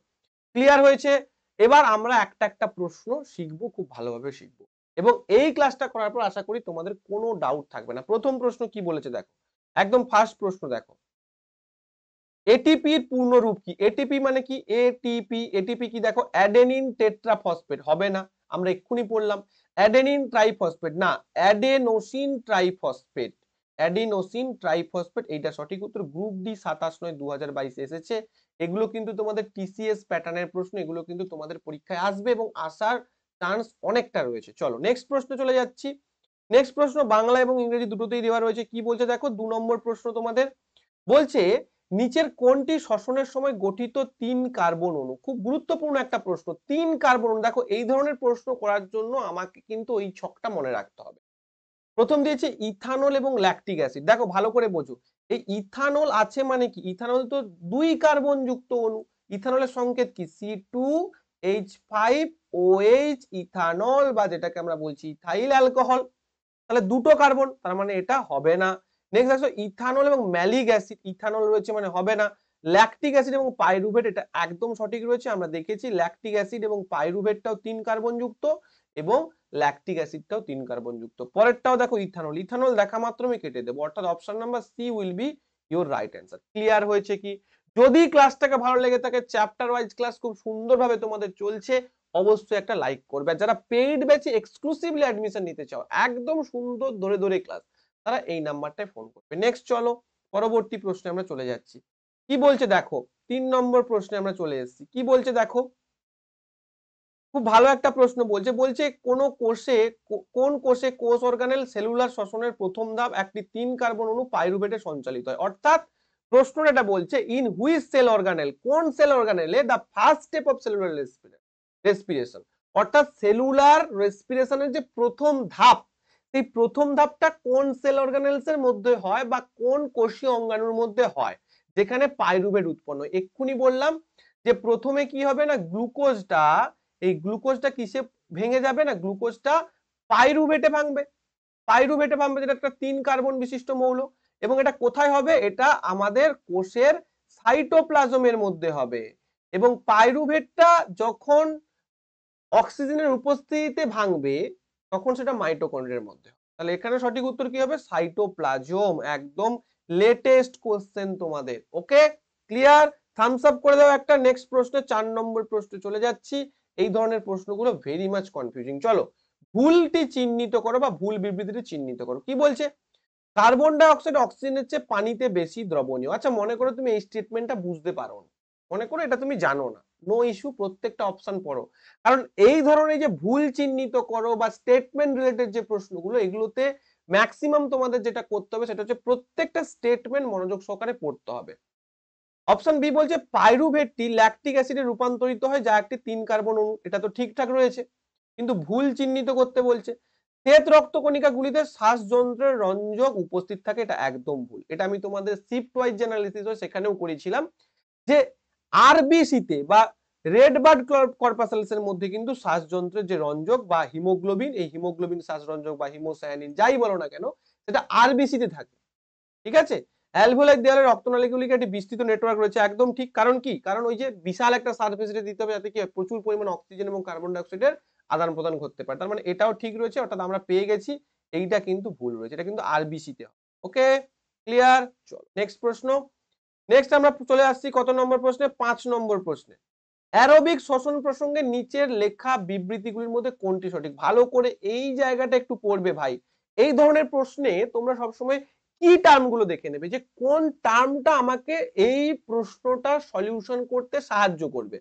ক্লিয়ার হয়েছে। এবার আমরা একটা একটা প্রশ্ন শিখবো, খুব ভালোভাবে শিখবো, এবং এই ক্লাসটা করার পর আশা করি তোমাদের কোনো ডাউট থাকবে না। প্রথম প্রশ্ন কি বলেছে দেখো, একদম ফার্স্ট প্রশ্ন দেখো, এটিপির পূর্ণরূপ কি? এটিপি মানে কি? এটিপি কি দেখো, অ্যাডেনিন টেট্রাফসফেট হবে না, আমরা এক্ষুনি পড়লাম। অ্যাডেনিন ট্রাইফসফেট না, অ্যাডেনোসিন ট্রাইফসফেট, অ্যাডিনোসিন ট্রাইফসফেট, এইটা সঠিক উত্তর। গ্রুপ ডি 27/9/2022 এসেছে। এগুলো কিন্তু তোমাদের টিসিএস প্যাটার্নের প্রশ্ন, এগুলো কিন্তু তোমাদের পরীক্ষায় আসবে এবং আসার চান্স অনেকটা রয়েছে। চলো নেক্সট প্রশ্ন চলে যাচ্ছি। নেক্সট প্রশ্ন বাংলা এবং ইংরেজি দুটোতেই দেওয়া রয়েছে। কি বলছে দেখো, 2 নম্বর প্রশ্ন তোমাদের বলছে, নিচের কোনটি শ্বসনের সময় গঠিত 3 কার্বন অণু? খুব গুরুত্বপূর্ণ একটা প্রশ্ন, 3 কার্বন অণু। দেখো এই ধরনের প্রশ্ন করার জন্য আমাকে কিন্তু ওই ছকটা মনে রাখতে হবে। প্রথম দিয়েছে ইথানল এবং ল্যাকটিক অ্যাসিড। দেখো ভালো করে বোঝো, এই ইথানল আছে মানে কি, ইথানল তো 2 কার্বন যুক্ত অণু। ইথানলের সংকেত কি, C2H5OH, ইথানল, বা যেটাকে আমরা বলছি ইথাইল অ্যালকোহল। তাহলে দুটো কার্বন, তার মানে এটা হবে না। নেক্সট আসো ইথানল এবং ম্যালিক অ্যাসিড, ইথানল রয়েছে মানে হবে না। ল্যাকটিক অ্যাসিড এবং পাইরুভেট, এটা একদম সঠিক রয়েছে। আমরা দেখেছি ল্যাকটিক অ্যাসিড এবং পাইরুভেটটাও 3 কার্বন যুক্ত এবং ল্যাকটিক অ্যাসিডটাও 3 কার্বন যুক্ত। পরেরটাও দেখো ইথানল, ইথানল দেখা মাত্র আমি কেটে দেবো, অর্থাৎ option number C will be your right answer. Clear হয়েছে কি? যদি ক্লাসটাকে ভালো লেগে থাকে, চ্যাপ্টার ওয়াইজ ক্লাস খুব সুন্দরভাবে তোমাদের চলছে, অবশ্যই একটা লাইক করবে। আর যারা পেইড ব্যাচে এক্সক্লুসিভলি অ্যাডমিশন নিতে চাও, একদম সুন্দর ধরে ধরে ক্লাস, তারা এই নাম্বারটায় ফোন করবে। নেক্সট চলো পরবর্তী প্রশ্নে আমরা চলে যাচ্ছি। কি বলছে দেখো, 3 নম্বর প্রশ্নে আমরা চলে এসেছি। কি বলছে দেখো, খুব ভালো একটা প্রশ্ন বলছে। বলছে কোন কোষে কোষ অর্গানেল সেলুলার শ্বসনের প্রথম ধাপ একটি 3 কার্বন অণু পাইরুভেটে সঞ্চালিত হয়। অর্থাৎ প্রশ্নটা এটা বলছে, ইন হুইচ সেল অর্গানেল, কোন সেল অর্গানেলে the first step of cellular respiration, অর্থাৎ সেলুলার রেসপিরেশনের যে প্রথম ধাপ, সেই প্রথম ধাপটা কোন সেল অর্গানেলস এর মধ্যে হয় বা কোন কোষীয় অঙ্গাণুর মধ্যে হয় যেখানে পাইরুভেট উৎপন্ন হয়। এক্ষুনি বললাম যে প্রথমে কি হবে না, গ্লুকোজটা, এই গ্লুকোজটা কিসে ভেঙে যাবে না, গ্লুকোজটা পাইরুভেটে ভাঙবে। পাইরুভেটে ভাঙবে, যেটা একটা 3 কার্বন বিশিষ্ট মৌল। এবং এটা কোথায় হবে, এটা আমাদের কোষের সাইটোপ্লাজমের মধ্যে হবে। এবং পাইরুভেটটা যখন অক্সিজেনের উপস্থিতিতে ভাঙবে তখন সেটা মাইটোকন্ড্রিয়ার মধ্যে। তাহলে এখানে সঠিক উত্তর কি হবে, সাইটোপ্লাজম। একদম লেটেস্ট কোশ্চেন তোমাদের। ওকে, ক্লিয়ার? থামস আপ করে দাও একটা। নেক্সট প্রশ্ন, 4 নম্বর প্রশ্নে চলে যাচ্ছি। এই ধরনের প্রশ্নগুলো ভেরি মাচ কনফিউজিং। চলো ভুলটি চিহ্নিত করো বা ভুল বিবৃতিটি চিহ্নিত করো। কি বলছে, কার্বন ডাই অক্সাইড অক্সিজেনের চেয়ে পানিতে বেশি দ্রবণীয়। আচ্ছা মনে করো তুমি এই স্টেটমেন্টটা বুঝতে পারো না, মনে করো এটা তুমি জানো না, নো ইস্যু, প্রত্যেকটা অপশন পড়ো। কারণ এই ধরনের যে ভুল চিহ্নিত করো বা স্টেটমেন্ট রিলেটেড যে প্রশ্নগুলো, এগুলোতে ম্যাক্সিমাম তোমাদের যেটা করতে হবে সেটা হচ্ছে প্রত্যেকটা স্টেটমেন্ট মনোযোগ সহকারে পড়তে হবে। অপশন বি বলছে পাইরুভেটটি ল্যাকটিক অ্যাসিডে রূপান্তরিত হয় যা একটি 3 কার্বন অণু। এটা তো ঠিকঠাক রয়েছে, কিন্তু ভুল চিহ্নিত করতে বলছে। শ্বেত রক্তকণিকা গুলিতে শ্বাসযন্ত্রের রঞ্জক উপস্থিত থাকে, এটা একদম ভুল। এটা আমি তোমাদের শিফট ওয়াইজ অ্যানালিসিস হয় সেখানেও করেছিলাম যে আরবিসিতে বা রেড ব্লাড কর্পাসেলস এর মধ্যে কিন্তু শ্বাসযন্ত্রের যে রঞ্জক বা হিমোগ্লোবিন, এই হিমোগ্লোবিন শ্বাসরঞ্জক বা হিমোসায়ানিন যাই বলো না কেন, সেটা আরবিসিতে থাকে। ঠিক আছে, অ্যালভিওলার দেয়ালে রক্তনালীগুলিকে একটি বিস্তৃত নেটওয়ার্ক রয়েছে, একদম ঠিক। কারণ কি, কারণ ওই যে বিশাল একটা সারফেস এরিয়া দিতে হবে যাতে কি প্রচুর পরিমাণ অক্সিজেন এবং কার্বন ডাই অক্সাইডের আদান প্রদান করতে পারে। তার মানে এটাও ঠিক রয়েছে, অর্থাৎ আমরা পেয়ে গেছি। এইটা কিন্তু ভুল রয়েছে, এটা কিন্তু আরবিসি তে হবে। ওকে, ক্লিয়ার? চলো নেক্সট প্রশ্ন। নেক্সট আমরা চলে আসছি কত নম্বর প্রশ্নে, 5 নম্বর প্রশ্নে। অ্যারোবিক শ্বসন প্রসঙ্গে নিচের লেখা বিবৃতিগুলির মধ্যে কোনটি সঠিক? ভালো করে এই জায়গাটা একটু পড়বে ভাই। এই ধরনের প্রশ্নে তোমরা সবসময় কি টার্মগুলো দেখে নেবে, যে কোন টার্মটা আমাকে এই প্রশ্নটা সলিউশন করতে সাহায্য করবে।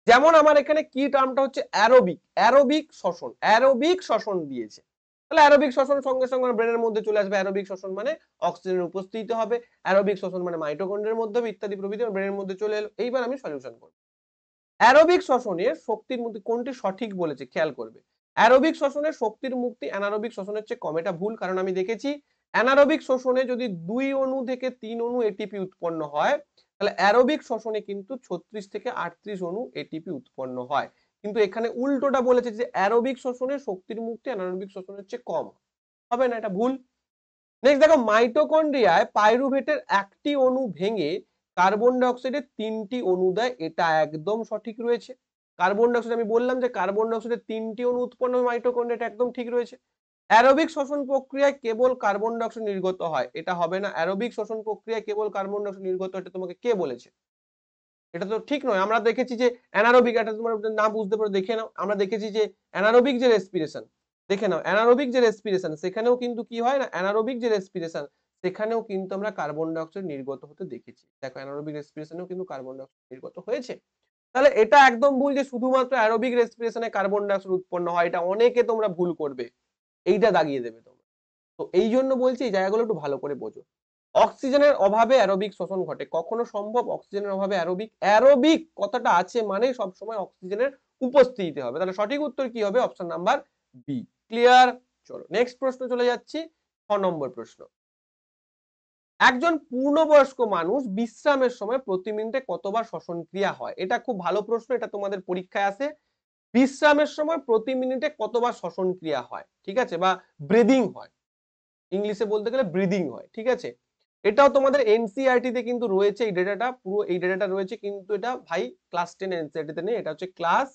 যেমন আমার এখানে কি টার্মটা হচ্ছে অ্যারোবিক, অ্যারোবিক শ্বসন, অ্যারোবিক শ্বসন দিয়েছে। তাহলে অ্যারোবিক শ্বসন সঙ্গে সঙ্গে ব্রেনের মধ্যে চলে আসবে, অ্যারোবিক শ্বসন মানে অক্সিজেনের উপস্থিতি হবে, অ্যারোবিক শ্বসন মানে মাইটোকন্ড্রিয়ার মধ্যে হবে, ইত্যাদি প্রভৃতি ব্রেনের মধ্যে চলে এলো। এইবার আমি সলিউশন করব। অ্যারোবিক শ্বসনের শক্তির মধ্যে কোনটি সঠিক বলেছে, খেয়াল করবে। অ্যারোবিক শ্বসনের শক্তির মুক্তি অ্যানারোবিক শ্বসনের চেয়ে কম, এটা ভুল। কারণ আমি দেখেছি অ্যানারোবিক শ্বসনে যদি 2 অণু থেকে 3 অণু এটিপি উৎপন্ন হয়, তাহলে অ্যারোবিক শ্বসনে কিন্তু 36 থেকে 38 অণু এটিপি উৎপন্ন হয়। কিন্তু এখানে উল্টোটা বলেছে যে অ্যারোবিক শ্বসনে শক্তির মুক্তি অ্যানারোবিক শ্বসনের চেয়ে কম। হবে না, এটা ভুল। নেক্সট দেখো, মাইটোকন্ড্রিয়ায় পাইরুভেটের একটি অণু ভেঙে কার্বন ডাই অক্সাইডের 3টি অণু দেয়, এটা একদম সঠিক রয়েছে। কার্বন ডাই অক্সাইড আমি বললাম যে কার্বন ডাই অক্সাইডের 3টি অণু উৎপন্ন হয় মাইটোকন্ড্রিয়া, এটা একদম ঠিক রয়েছে। অ্যারোবিক শ্বসন প্রক্রিয়ায় কেবল কার্বন ডাই অক্সাইড নির্গত হয়, এটা হবে না। অ্যারোবিক শ্বসন প্রক্রিয়ায় কেবল কার্বন ডাই অক্সাইড নির্গত, এটা তোমাকে কে বলেছে? এটা তো ঠিক নয়। আমরা দেখেছি যে অ্যানারোবিক, এটা তোমরা না বুঝতে পারো দেখে নাও, আমরা দেখেছি যে অ্যানারোবিক যে রেসপিরেশন, দেখে নাও অ্যানারোবিক যে রেসপিরেশন সেখানেও কিন্তু কি হয় না, অ্যানারোবিক যে রেসপিরেশন সেখানেও কিন্তু আমরা কার্বন ডাই অক্সাইড নির্গত হতে দেখেছি। দেখো অ্যানারোবিক রেসপিরেশনেও কিন্তু কার্বন ডাই অক্সাইড নির্গত হয়েছে। তাহলে এটা একদম ভুল যে শুধুমাত্র অ্যারোবিক রেসপিরেশনে কার্বন ডাই অক্সাইড উৎপন্ন হয়, এটা অনেকে তোমরা ভুল করবে, এইটা দাগিয়ে দেবে তোমরা। তো এই জন্য বলছি এই জায়গাগুলো একটু ভালো করে বোঝো। অক্সিজেনের অভাবে অ্যারোবিক শ্বসন ঘটে, কখনো সম্ভব অক্সিজেনের অভাবে অ্যারোবিক? অ্যারোবিক কথাটা আছে মানে সবসময় অক্সিজেনের উপস্থিতিতে হবে। তাহলে সঠিক উত্তর কি হবে? Option number B. ক্লিয়ার? চলো নেক্সট প্রশ্ন চলে যাচ্ছি, 6 নম্বর প্রশ্ন। একজন পূর্ণবয়স্ক মানুষ বিশ্রামের সময় প্রতি মিনিটে কতবার শ্বসন ক্রিয়া হয়? এটা খুব ভালো প্রশ্ন, এটা তোমাদের পরীক্ষায় আসে। বিশ্রামের সময় প্রতি মিনিটে কতবার শ্বসন ক্রিয়া হয়, ঠিক আছে, বা ব্রিদিং হয়, ইংলিশে বলতে গেলে ব্রিদিং হয়, ঠিক আছে। এটাও তোমাদের এনসিইআরটি তে কিন্তু রয়েছে, এই ডেটাটা, পুরো এই ডেটাটা রয়েছে, কিন্তু এটা ভাই ক্লাস 10 এনসিইআরটি তে নেই, এটা হচ্ছে ক্লাস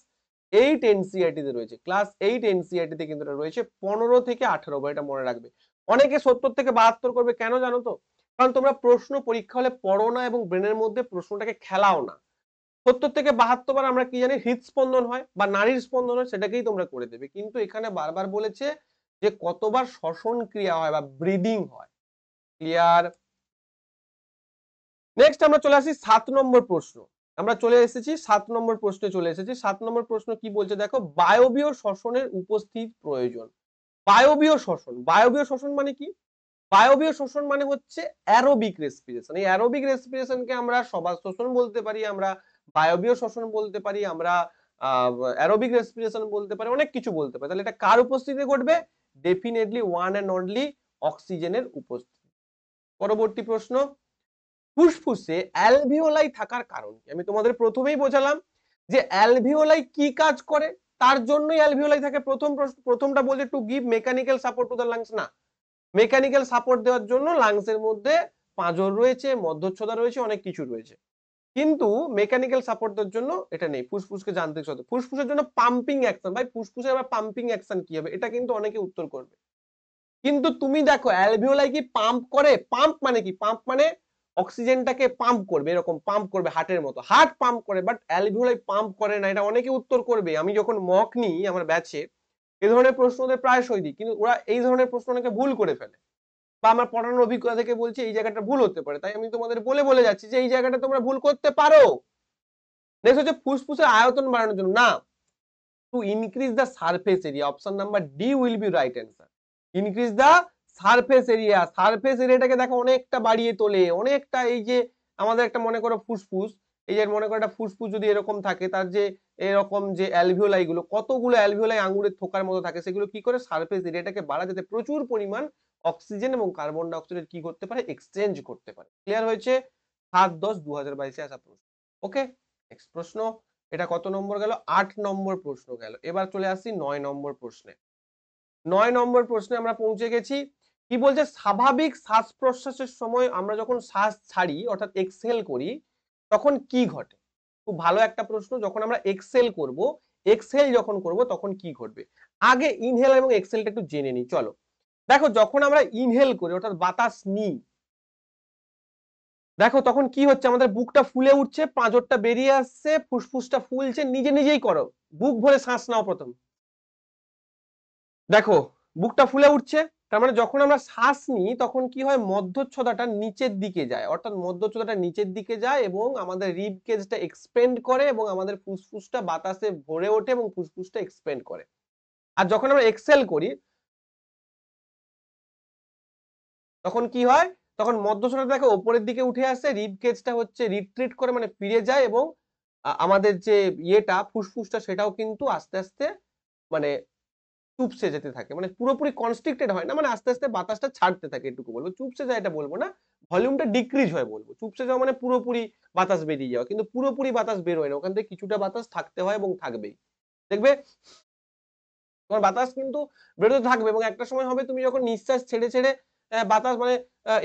8 এনসিইআরটি তে রয়েছে। ক্লাস 8 এনসিইআরটি তে কিন্তু এটা রয়েছে 15 থেকে 18 বার, এটা মনে রাখবে। অনেকে 70 থেকে 72 করবে, কেন জানো তো? কারণ তোমরা প্রশ্ন পরীক্ষা হলে পড়ো না এবং ব্রেনের মধ্যে প্রশ্নটাকে খেলাও না। 70 থেকে 72 বার আমরা কি জানি, হৃদস্পন্দন হয় বা নারীর স্পন্দন হয়, সেটাকেই তোমরা করে দেবে। কিন্তু এখানে বারবার বলেছে যে কতবার শ্বসন ক্রিয়া হয় বা ব্রিদিং হয়। ক্লিয়ার? নেক্সট আমরা চলে আসি 7 নম্বর প্রশ্ন। আমরা চলে এসেছি 7 নম্বর প্রশ্নে চলে এসেছি। 7 নম্বর প্রশ্ন কি বলছে দেখো, বায়বীয় শ্বসনের উপস্থিত প্রয়োজন। বায়বীয় শ্বসন, বায়বীয় শ্বসন মানে কি? বায়বীয় শ্বসন মানে হচ্ছে অ্যারোবিক রেসপিরেশন। এই অ্যারোবিক রেসপিরেশনকে আমরা সবাস শ্বসন বলতে পারি, আমরা বায়বীয় শ্বসন বলতে পারি, আমরা অ্যারোবিক রেসপিরেশন বলতে পারি, অনেক কিছু বলতে পারি। তাহলে এটা কার উপস্থিতিতে ঘটবে? ডেফিনেটলি ওয়ান এন্ড অনলি অক্সিজেনের উপস্থিতি। পরবর্তী প্রশ্ন, ফুসফুসে অ্যালভিওলাই থাকার কারণ কি? আমি তোমাদের প্রথমেই বোঝালাম যে অ্যালভিওলাই কি কাজ করে, তার জন্যই অ্যালভিওলাই থাকে। প্রথমটা বলছে to give mechanical support to the lungs, না, মেকানিক্যাল সাপোর্ট দেওয়ার জন্য লাংসের মধ্যে পাঁজর রয়েছে, মধ্যচ্ছদা রয়েছে, অনেক কিছু রয়েছে, কিন্তু মেকানিক্যাল সাপোর্ট দেওয়ার জন্য এটা নেই। ফুসফুসকে যান্ত্রিক সত্তা, ফুসফুসের জন্য পাম্পিং অ্যাকশন। ভাই ফুসফুসের আবার পাম্পিং অ্যাকশন কি হবে? এটা কিন্তু অনেকে উত্তর করবে। কিন্তু তুমি দেখো অ্যালভিওলাই কি পাম্প করে? পাম্প মানে কি? পাম্প মানে অক্সিজেনটাকে পাম্প করবে, এরকম পাম্প করবে হার্টের মতো, হার্ট পাম্প করে, বাট অ্যালভিওলাই পাম্প করে না। এটা অনেকে উত্তর করবে। আমি যখন মক নিই আমার ব্যাচে, এই ধরনের প্রশ্ন ওদের প্রায়শই দিই, কিন্তু ওরা এই ধরনের প্রশ্ন অনেকে ভুল করে ফেলে, বা আমার পড়ানোর অভিজ্ঞতা থেকে বলছি এই জায়গাটা ভুল হতে পারে, তাই আমি তোমাদের বলে বলে যাচ্ছি যে এই জায়গাটা তোমরা ভুল করতে পারো। নেক্সট হচ্ছে ফুসফুসের আয়তন বাড়ানোর জন্য, না, to increase the surface area. Option number D will be right answer. Increase the surface area. Surface এরিয়াটাকে দেখো অনেকটা বাড়িয়ে তোলে, অনেকটা। এই যে আমাদের একটা মনে করো ফুসফুস, এই যে মনে করো একটা ফুসফুস যদি এরকম থাকে, তার যে এরকম যে অ্যালভিওলাই গুলো, কতগুলো অ্যালভিওলাই আঙ্গুরের থোকার মতো থাকে, সেগুলো কি করে সারফেস এরিয়াটাকে বাড়া, যাতে প্রচুর পরিমাণ অক্সিজেন এবং কার্বন ডাই অক্সাইড কি করতে পারে, এক্সচেঞ্জ করতে পারে। ক্লিয়ার হয়েছে? 7/10/2022 আসা প্রশ্ন। ওকে, নেক্সট প্রশ্ন। এটা কত নম্বর গেল? 8 নম্বর প্রশ্ন গেল। এবার চলে আসি 9 নম্বর প্রশ্নে। 9 নম্বর প্রশ্নে আমরা পৌঁছে গেছি। কি বলছে, স্বাভাবিক শ্বাস প্রশ্বাসের সময় আমরা যখন শ্বাস ছাড়ি অর্থাৎ এক্সহেল করি, তখন কি ঘটে? খুব ভালো একটা প্রশ্ন। যখন আমরা এক্সহেল করব, এক্সহেল যখন করব তখন কি ঘটবে? আগে ইনহেল এবং এক্সহেলটা একটু জেনে নিই, চলো। দেখো যখন আমরা ইনহেল করি অর্থাৎ বাতাস নিই, দেখো তখন কি হচ্ছে, আমাদের বুকটা ফুলে উঠছে, পাঁজরটা বেরিয়ে আসছে, ফুসফুসটা ফুলছে, নিজে নিজেই করো, বুক ভরে শ্বাস নাও প্রথম। দেখো বুকটা ফুলে উঠছে, তার মানে যখন আমরা শ্বাস নিই তখন কি হয়, মধ্যচ্ছদাটা নিচের দিকে যায়, অর্থাৎ মধ্যচ্ছদাটা নিচের দিকে যায় এবং আমাদের রিব কেজটা এক্সপেন্ড করে এবং আমাদের ফুসফুসটা বাতাসে ভরে ওঠে এবং ফুসফুসটা এক্সপেন্ড করে। আর যখন আমরা এক্সেল করি তখন কি হয়, তখন মধ্যচ্ছদা দেখো উপরের দিকে উঠে আসে, রিব কেজটা হচ্ছে রিট্রিট করে, মানে ফিরে যায়, এবং আমাদের যে ইয়েটা ফুসফুসটা সেটাও কিন্তু আস্তে আস্তে মানে চুপসে যেতে থাকে, মানে পুরোপুরি কনস্ট্রিক্টেড হয় না, মানে আস্তে আস্তে বাতাসটা ছাড়তে থাকে, এটুকু বলবো। চুপসে যায় এটা বলবো না, ভলিউমটা ডিক্রিজ হয় বলবো। চুপসে যাওয়া মানে পুরোপুরি বাতাস বেরিয়ে যাওয়া, কিন্তু পুরোপুরি বাতাস বের হয় না, ওখান থেকে কিছুটা বাতাস থাকতে হয় এবং থাকবেই। দেখবে তোমার বাতাস কিন্তু বেরোতে থাকবে এবং একটা সময় হবে তুমি যখন নিঃশ্বাস ছেড়ে ছেড়ে বাতাস মানে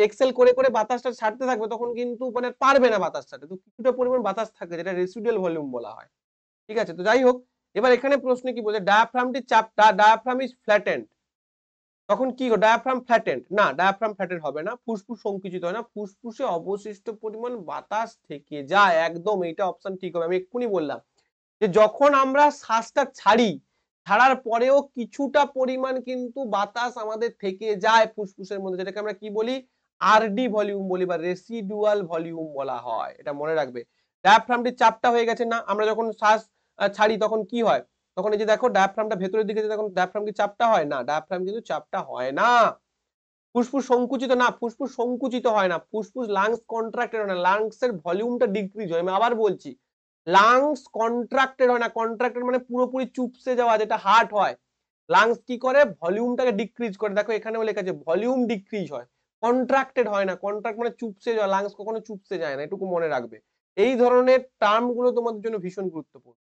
এক্সেল করে করে বাতাসটা ছাড়তে থাকবে, তখন কিন্তু মানে পারবে না বাতাস ছাড়তে, তো কিছুটা পরিমাণ বাতাস থাকে যেটা রেসিডুয়াল ভলিউম বলা হয়। ঠিক আছে, তো যাই হোক, এবার এখানে প্রশ্ন কি বলছে, ডায়াফ্রামটি চাপটা, ডায়াফ্রাম ইজ ফ্ল্যাটেন্ড, তখন কি ডায়াফ্রাম ফ্ল্যাটেন্ড না, ডায়াফ্রাম ফ্ল্যাটেন্ড হবে না, ফুসফুস সংকুচিত হয় না, ফুসফুসে অবশিষ্ট পরিমাণ বাতাস থেকে যায়, একদম এইটা অপশন ঠিক হবে। আমি এক্ষুনি বললাম যে যখন আমরা শ্বাসটা ছাড়ি, ছাড়ার পরেও কিছুটা পরিমাণ কিন্তু বাতাস আমাদের থেকে যায় ফুসফুসের মধ্যে, যেটাকে আমরা কি বলি, আরডি ভলিউম বলি বা রেসিডুয়াল ভলিউম বলা হয়, এটা মনে রাখবে। ডায়াফ্রামটির চাপটা হয়ে গেছে না, আমরা যখন শ্বাস ছাড়ি তখন কি হয়, তখন এই যে দেখো ডায়াফ্রামটা ভেতরের দিকে, তখন ডায়াফ্রাম কি চাপটা হয় না, ডায়াফ্রাম কিন্তু চাপটা হয় না। ফুসফুস সংকুচিত না, ফুসফুস সংকুচিত হয় না, ফুসফুস লাংস কন্ট্রাক্টেড হয় না, লাংস এর ভলিউমটা ডিক্রিজ হয়। আমি আবার বলছি, লাংস কন্ট্রাক্টেড হয় না, কন্ট্রাক্টেড মানে পুরোপুরি চুপসে যাওয়া, যেটা হার্ট হয়। লাংস কি করে, ভলিউমটাকে ডিক্রিজ করে, দেখো এখানেও লেখা আছে ভলিউম ডিক্রিজ হয়, কন্ট্রাক্টেড হয় না, কন্ট্রাক্ট মানে চুপসে যাওয়া, লাংস কখনো চুপসে যায় না, এটুকু মনে রাখবে। এই ধরনের টার্ম গুলো তোমাদের জন্য ভীষণ গুরুত্বপূর্ণ।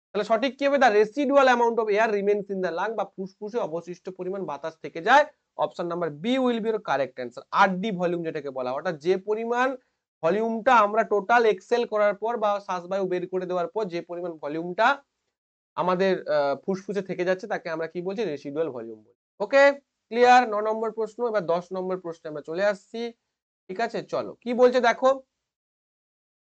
তাহলে সঠিক কি হবে, the residual amount of air remains in the lung, বা ফুসফুসে অবশিষ্ট পরিমাণ বাতাস থেকে যায়। Option number B will be your correct answer. RD volume যেটাকে বলা হয়, অর্থাৎ যে পরিমাণ ভলিউমটা আমরা টোটাল এক্সেল করার পর বা শ্বাসবায়ু বের করে দেওয়ার পর যে পরিমাণ ভলিউমটা আমাদের ফুসফুসে থেকে যাচ্ছে, তাকে আমরা কি বলছি, রেসিডুয়াল ভলিউম বলি। ওকে, ক্লিয়ার। 9 নম্বর প্রশ্ন। এবার 10 নম্বর প্রশ্নে আমরা চলে আসছি। ঠিক আছে, চলো কি বলছে দেখো,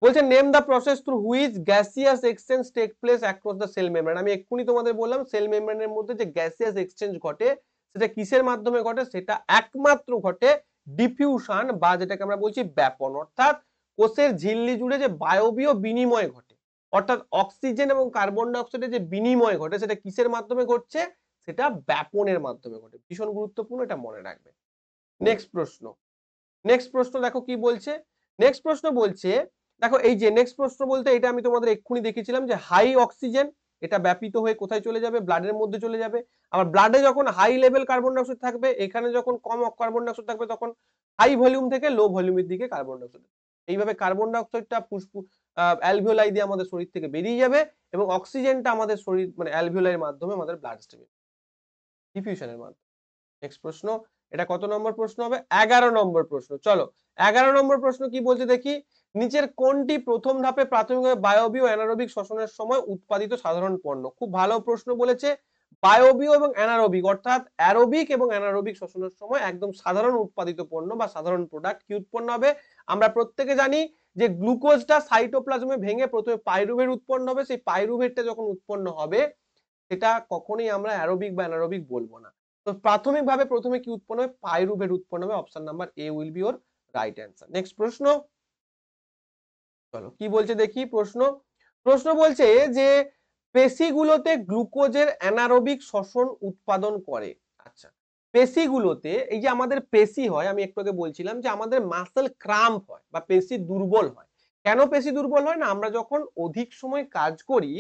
বলছে name the process through which gaseous exchange take place across the cell membrane. আমি এক্ষুনি তোমাদের বললাম সেল মেমব্রেনের মধ্যে যে গ্যাসিয়াস এক্সচেঞ্জ ঘটে, সেটা কিসের মাধ্যমে ঘটে, সেটা একমাত্র ঘটে ডিফিউশন বা যেটাকে আমরা বলছি ব্যাপন, অর্থাৎ কোষের ঝিল্লি জুড়ে যে বায়বীয় বিনিময় ঘটে, অর্থাৎ অক্সিজেন এবং কার্বন ডাই অক্সাইডের যে বিনিময় ঘটে, সেটা কিসের মাধ্যমে ঘটছে, সেটা ব্যাপনের মাধ্যমে ঘটে। ভীষণ গুরুত্বপূর্ণ, এটা মনে রাখবে। নেক্সট প্রশ্ন, নেক্সট প্রশ্ন দেখো কি বলছে। নেক্সট প্রশ্ন বলছে, দেখো এই যে নেক্সট প্রশ্ন বলতে এটা আমি তোমাদের এক্ষুনি দেখিয়েছিলাম যে হাই অক্সিজেন এটা ব্যাপিত হয়ে কোথায় চলে যাবে, ব্লাডের মধ্যে চলে যাবে। আবার ব্লাডে যখন হাই লেভেল কার্বন ডাইঅক্সাইড থাকবে, এখানে যখন কম কার্বন ডাইঅক্সাইড থাকবে, তখন হাই ভলিউম থেকে লো ভলিউমের দিকে কার্বন ডাইঅক্সাইড, এইভাবে কার্বন ডাইঅক্সাইডটা ফুসফুস অ্যালভিওলাই দিয়ে আমাদের শরীর থেকে বেরিয়ে যাবে এবং অক্সিজেনটা আমাদের শরীর মানে অ্যালভিওলাইয়ের মাধ্যমে আমাদের ব্লাড স্ট্রিমে ডিফিউশনের মাধ্যমে। নেক্সট প্রশ্ন, এটা কত নম্বর প্রশ্ন হবে, 11 নম্বর প্রশ্ন। চলো 11 নম্বর প্রশ্ন কি বলছে দেখি, নিচের কোনটি প্রথম ধাপে প্রাথমিকভাবে বায়বীয় অ্যানারোবিক শ্বসনের সময় উৎপাদিত সাধারণ পণ্য। খুব ভালো প্রশ্ন বলেছে। বায়বীয় এবং অ্যানারোবিক, অর্থাৎ অ্যারোবিক এবং অ্যানারোবিক শ্বসনের সময় একদম সাধারণ উৎপাদিত পণ্য বা সাধারণ প্রোডাক্ট কি উৎপন্ন হবে। আমরা প্রত্যেকে জানি যে গ্লুকোজটা সাইটোপ্লাজমে ভেঙে প্রথমে পাইরুভেট উৎপন্ন হবে, সেই পাইরুভেটটা যখন উৎপন্ন হবে সেটা কখনোই আমরা অ্যারোবিক বা অ্যানারোবিক বলবো না। তো প্রাথমিকভাবে প্রথমে কি উৎপন্ন হবে, পাইরুভেট উৎপন্ন হবে। Option number A will be your right answer. Next প্রশ্ন, চলো কি বলছে দেখি প্রশ্ন। প্রশ্ন বলছে যে পেশিগুলোতে গ্লুকোজের অ্যানারোবিক শ্বসন উৎপাদন করে। আচ্ছা, পেশিগুলোতে এই যে আমাদের পেশি হয়, আমি একটু আগে বলছিলাম যে আমাদের মাসেল ক্রাম্প হয় বা পেশি দুর্বল হয়। কেন পেশি দুর্বল হয় না, আমরা যখন অধিক সময় কাজ করি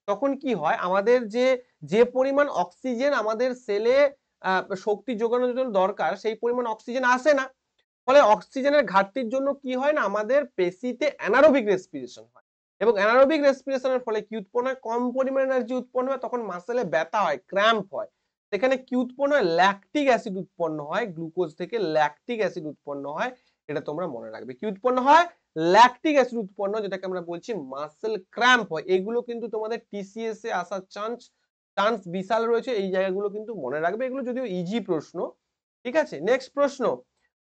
তখন কি হয়, আমাদের যে যে পরিমাণ অক্সিজেন আমাদের সেলে শক্তি যোগানোর জন্য দরকার, সেই পরিমাণ অক্সিজেন আসে না। ফলে অক্সিজেনের ঘাটতির জন্য কি হয় না, আমাদের পেশিতে অ্যানারোবিক রেসপিরেশন হয় এবং অ্যানারোবিক রেসপিরেশনের ফলে কি উৎপন্ন হয়, কম পরিমাণে এনার্জি উৎপন্ন হয়, তখন মাসেলে ব্যথা হয়, ক্র্যাম্প হয়। সেখানে কি উৎপন্ন হয়, ল্যাকটিক অ্যাসিড উৎপন্ন হয়, গ্লুকোজ থেকে ল্যাকটিক অ্যাসিড উৎপন্ন হয়। এটা তোমরা মনে রাখবে, কি উৎপন্ন হয়, ল্যাকটিক অ্যাসিড উৎপন্ন, যেটাকে আমরা বলছি মাসেল ক্র্যাম্প হয়। এগুলো কিন্তু তোমাদের টিসিএস এ আসার চান্স চান্স বিশাল রয়েছে, এই জায়গাগুলো কিন্তু মনে রাখবে, এগুলো যদিও ইজি প্রশ্ন। ঠিক আছে, নেক্সট প্রশ্ন,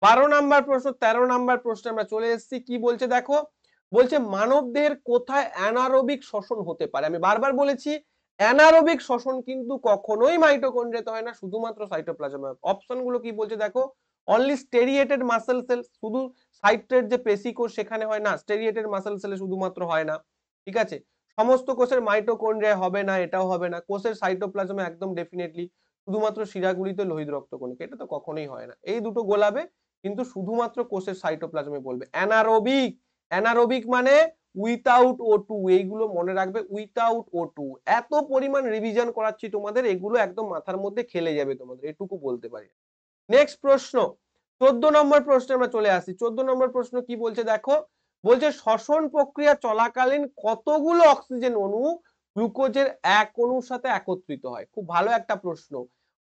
12 নাম্বার প্রশ্ন। 13 নাম্বার প্রশ্নে আমরা চলে এসেছি, কি বলছে দেখো, বলছে মানব দেহের কোথায় অ্যানারোবিক শ্বসন হতে পারে। আমি বারবার বলেছি অ্যানারোবিক শ্বসন কিন্তু কখনোই মাইটোকন্ড্রিয়াতে হয় না, শুধুমাত্র সাইটোপ্লাজমে। অপশন গুলো কি বলছে দেখো, অনলি স্টেরিয়েটেড মাসেল সেল, শুধু সাইটের যে পেশি কোষ সেখানে হয় না, স্টেরিয়েটেড মাসেল সেলে শুধুমাত্র হয় না। ঠিক আছে, সমস্ত কোষের মাইটোকন্ড্রিয়া হবে না, এটাও হবে না, কোষের সাইটোপ্লাজমে একদম ডেফিনেটলি, শুধুমাত্র শিরাগুলিতে লোহিত রক্তকণিকা, এটা তো কখনোই হয় না। এই দুটো গোলাবে, কিন্তু শুধুমাত্র কোষের সাইটোপ্লাজমে বলবে অ্যানারোবিক। অ্যানারোবিক মানে উইথাউট O2, এইগুলো মনে রাখবে, উইথাউট O2। এত পরিমাণ রিভিশন করাচ্ছি তোমাদের, এগুলো একদম মাথার মধ্যে খেলে যাবে তোমাদের, এটুকু বলতে পারি। নেক্সট প্রশ্ন, 14 নম্বর প্রশ্নে আমরা চলে আসি। 14 নম্বর প্রশ্ন কি বলছে দেখো, বলছে শ্বসন প্রক্রিয়া চলাকালীন কতগুলো অক্সিজেন অণু গ্লুকোজের এক অণুর সাথে একত্রিত হয়? খুব ভালো একটা প্রশ্ন।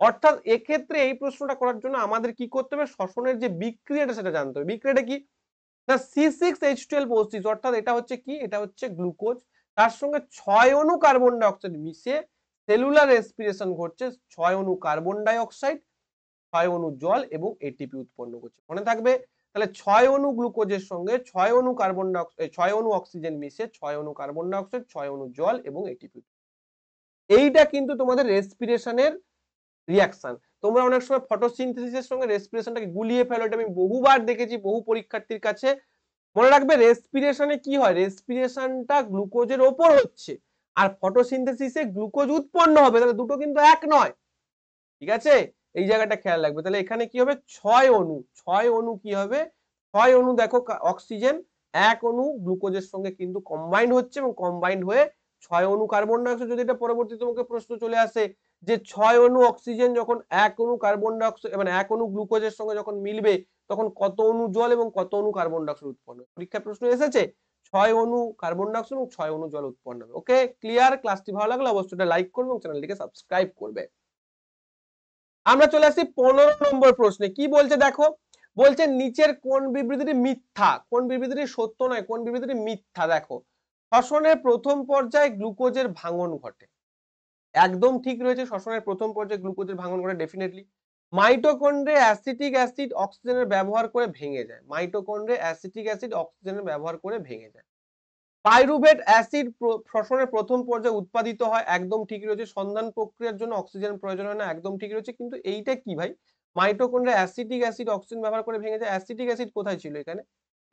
অর্থাৎ এক্ষেত্রে এই প্রশ্নটা করার জন্য আমাদের কি করতে হবে, শ্বসনের যে বিক্রিয়াটা সেটা জানতে হবে। বিক্রিয়াটা কি না, C6H12O6 অর্থাৎ এটা হচ্ছে কি, এটা হচ্ছে গ্লুকোজ, তার সঙ্গে 6 অণু কার্বন ডাই অক্সাইড মিশে সেলুলার রেসপিরেশন ঘটছে, 6 অণু কার্বন ডাই অক্সাইড, 6 অণু জল এবং এটিপি উৎপন্ন করছে। মনে থাকবে, তাহলে 6 অণু গ্লুকোজের সঙ্গে 6 অণু কার্বন ডাই অক্সাইড, 6 অণু অক্সিজেন মিশে 6 অণু কার্বন ডাই অক্সাইড, 6 অণু জল এবং এটিপি। এইটা কিন্তু তোমাদের রেসপিরেশনের রিয়াকশন। তোমরা অনেক সময় ফটোসিনথেসিসের সঙ্গে রেসপিরেশনটাকে গুলিয়ে ফেলো, এটা আমি বহুবার দেখেছি বহু পরীক্ষার্থীর কাছে। মনে রাখবে রেসপিরেশনে কি হয়, রেসপিরেশনটা গ্লুকোজের ওপর হচ্ছে আর ফটোসিনথেসিসে গ্লুকোজ উৎপন্ন হবে, তাহলে দুটো কিন্তু এক নয়। ঠিক আছে, এই জায়গাটা খেয়াল রাখবে। তাহলে এখানে কি হবে, 6 অণু, 6 অণু কি হবে, 6 অণু দেখো অক্সিজেন, এক অণু গ্লুকোজের সঙ্গে কিন্তু কম্বাইন্ড হচ্ছে এবং কম্বাইন্ড হয়ে 6 অণু কার্বন ডাই অক্সাইড। যদি এটা পরবর্তী তোমাকে প্রশ্ন চলে আসে যে 6 অণু অক্সিজেন যখন এক অণু কার্বন ডাই অক্সাইড মানে এক অণু গ্লুকোজের সঙ্গে যখন মিলবে তখন কত অণু জল এবং কত অণু কার্বন ডাই অক্সাইড উৎপন্ন হবে, পরীক্ষায় প্রশ্ন এসেছে 6 অণু কার্বন ডাই অক্সাইড এবং 6 অণু জল উৎপন্ন হবে। ওকে, ক্লিয়ার? ক্লাসটি ভালো লাগলে অবশ্যই লাইক করবে এবং চ্যানেলটিকে সাবস্ক্রাইব করবে। আমরা চলে আসি 15 নম্বর প্রশ্নে। কি বলছে দেখো, বলছে নিচের কোন বিবৃতিটি মিথ্যা, কোন বিবৃতিটি সত্য নয়, কোন বিবৃতিটি মিথ্যা। দেখো, শ্বসনের প্রথম পর্যায়ে গ্লুকোজের ভাঙন ঘটে, একদম ঠিক রয়েছে, শ্বসনের প্রথম পর্যায়ে গ্লুকোজের ভাঙন ঘটে ডেফিনেটলি। মাইটোকন্ড্রিয়া অ্যাসিটিক অ্যাসিড অক্সিজেনের ব্যবহার করে ভেঙে যায়, মাইটোকন্ড্রিয়া অ্যাসিটিক অ্যাসিড অক্সিজেনের ব্যবহার করে ভেঙে যায়। পাইরুভেট অ্যাসিড শ্বসনের প্রথম পর্যায়ে উৎপাদিত হয়, একদম ঠিক রয়েছে। সন্ধান প্রক্রিয়ার জন্য অক্সিজেন প্রয়োজন হয় না, একদম ঠিক রয়েছে। কিন্তু এইটা কি ভাই, মাইটোকন্ড্রিয়া অ্যাসিটিক অ্যাসিড অক্সিজেন ব্যবহার করে ভেঙে যায়, অ্যাসিটিক অ্যাসিড কোথায় ছিল এখানে,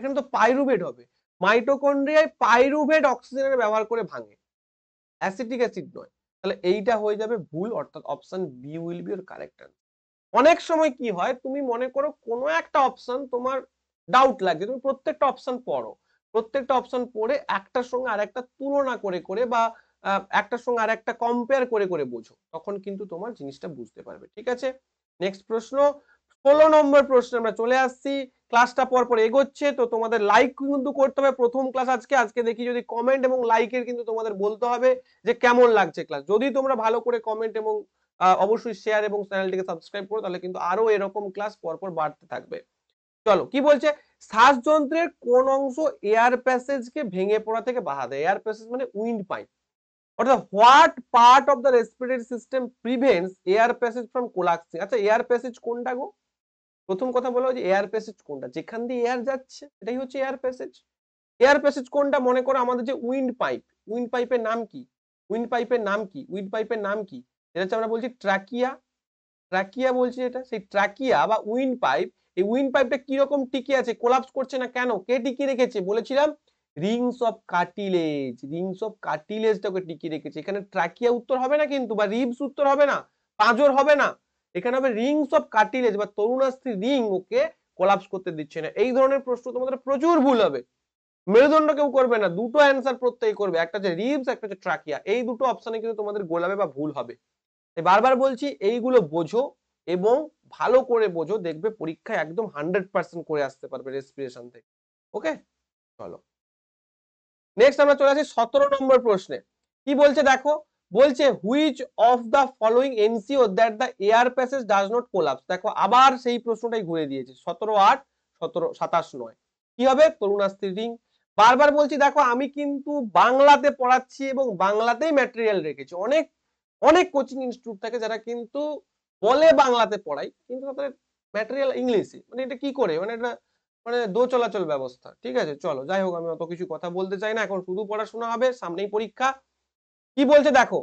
এখানে তো পাইরুভেট হবে। মাইটোকন্ড্রিয়ায় পাইরুভেট অক্সিজেনের ব্যবহার করে ভাঙে, অ্যাসিটিক অ্যাসিড নয়। তাহলে এইটা হয়ে যাবে ভুল, অর্থাৎ option B will be your correct answer. অনেক সময় কি হয়, তুমি মনে করো কোনো একটা অপশন তোমার ডাউট লাগছে, তুমি প্রত্যেকটা অপশন পড়ো, প্রত্যেকটা অপশন পড়ে একটার সঙ্গে আরেকটা তুলনা করে করে বা একটার সঙ্গে আরেকটা কম্পেয়ার করে করে বোঝো, তখন কিন্তু তোমার জিনিসটা বুঝতে পারবে। ঠিক আছে, নেক্সট প্রশ্ন, 16 নম্বর প্রশ্নে আমরা চলে আসছি। ক্লাসটা পর পর এগোচ্ছে, তো তোমাদের লাইক কিন্তু করতে হবে। প্রথম ক্লাস আজকে, আজকে দেখি যদি কমেন্ট এবং লাইকের কিন্তু তোমাদের বলতে হবে যে কেমন লাগছে ক্লাস। যদি তোমরা ভালো করে কমেন্ট এবং অবশ্যই শেয়ার এবং চ্যানেলটিকে সাবস্ক্রাইব করো, তাহলে কিন্তু আরো এরকম ক্লাস পরপর বাড়তে থাকবে। চলো, কি বলছে, শ্বাসযন্ত্রের কোন অংশ এয়ার প্যাসেজকে ভেঙে পড়া থেকে বাধা দেয়? এয়ার প্যাসেজ মানে উইন্ড পাইপ, অর্থাৎ what part of the respiratory system prevents air passage from collapsing. আচ্ছা, এয়ার প্যাসেজ কোনটা গো? প্রথম কথা বলো যে এয়ার প্যাসেজ কোনটা, যেখান দিয়ে এয়ার যাচ্ছে এটাই হচ্ছে এয়ার প্যাসেজ। এয়ার প্যাসেজ কোনটা, মনে করো আমাদের যে উইন্ড পাইপ, উইন্ড পাইপের নাম কি, উইন্ড পাইপের নাম কি, উইন্ড পাইপের নাম কি, এটা হচ্ছে আমরা বলছি ট্রাকিয়া, ট্রাকিয়া বলছি এটা। সেই ট্রাকিয়া বা উইন্ড পাইপ, এই উইন্ড পাইপটা কিরকম টিকে আছে, কোলাপস করছে না কেন, কে টিকিয়ে রেখেছে? বলেছিলাম rings of cartilage, rings of কার্টিলেজটাকে টিকিয়ে রেখেছে। এখানে ট্রাকিয়া উত্তর হবে না কিন্তু, বা রিবস উত্তর হবে না, পাঁজর হবে না, এখানে হবে রিংস অফ কার্টিলেজ বা তরুণাস্থি রিং ওকে কোলাপস করতে দিচ্ছে না। এই ধরনের প্রশ্ন তোমাদের প্রচুর ভুল হবে। মেরুদণ্ড কেউ করবে না, দুটো অ্যান্সার প্রত্যেক করবে, একটা হচ্ছে রিবস, একটা হচ্ছে ট্রাকিয়া। এই দুটো অপশনে কিন্তু তোমাদের গোলাবে বা ভুল হবে। বারবার বলছি এইগুলো বোঝো এবং ভালো করে বোঝো, দেখবে পরীক্ষায় একদম 100% করে আসতে পারবে রেসপিরেশন থেকে। ওকে, চলো নেক্সট আমরা চলে আসি 17 নম্বর প্রশ্নে। কি বলছে দেখো, বলছে which of the following ensure that the air passage does not collapse. দেখো আবার সেই প্রশ্নটাই ঘুরে দিয়েছে, 17/8, 27/9 কি হবে, তরুণাস্থির রিং। বারবার বলছি দেখো, আমি কিন্তু বাংলাতে পড়াচ্ছি এবং বাংলাতেই ম্যাটেরিয়াল রেখেছি। অনেক অনেক কোচিং ইনস্টিটিউট থাকে যারা কিন্তু বলে বাংলাতে পড়াই কিন্তু তাদের ম্যাটেরিয়াল ইংলিশে, মানে এটা কি করে, মানে এটা মানে দো চলাচল ব্যবস্থা। ঠিক আছে, চলো যাই হোক, আমি অত কিছু কথা বলতে চাই না, এখন শুধু পড়াশোনা হবে, সামনেই পরীক্ষা। কি বলছে দেখো,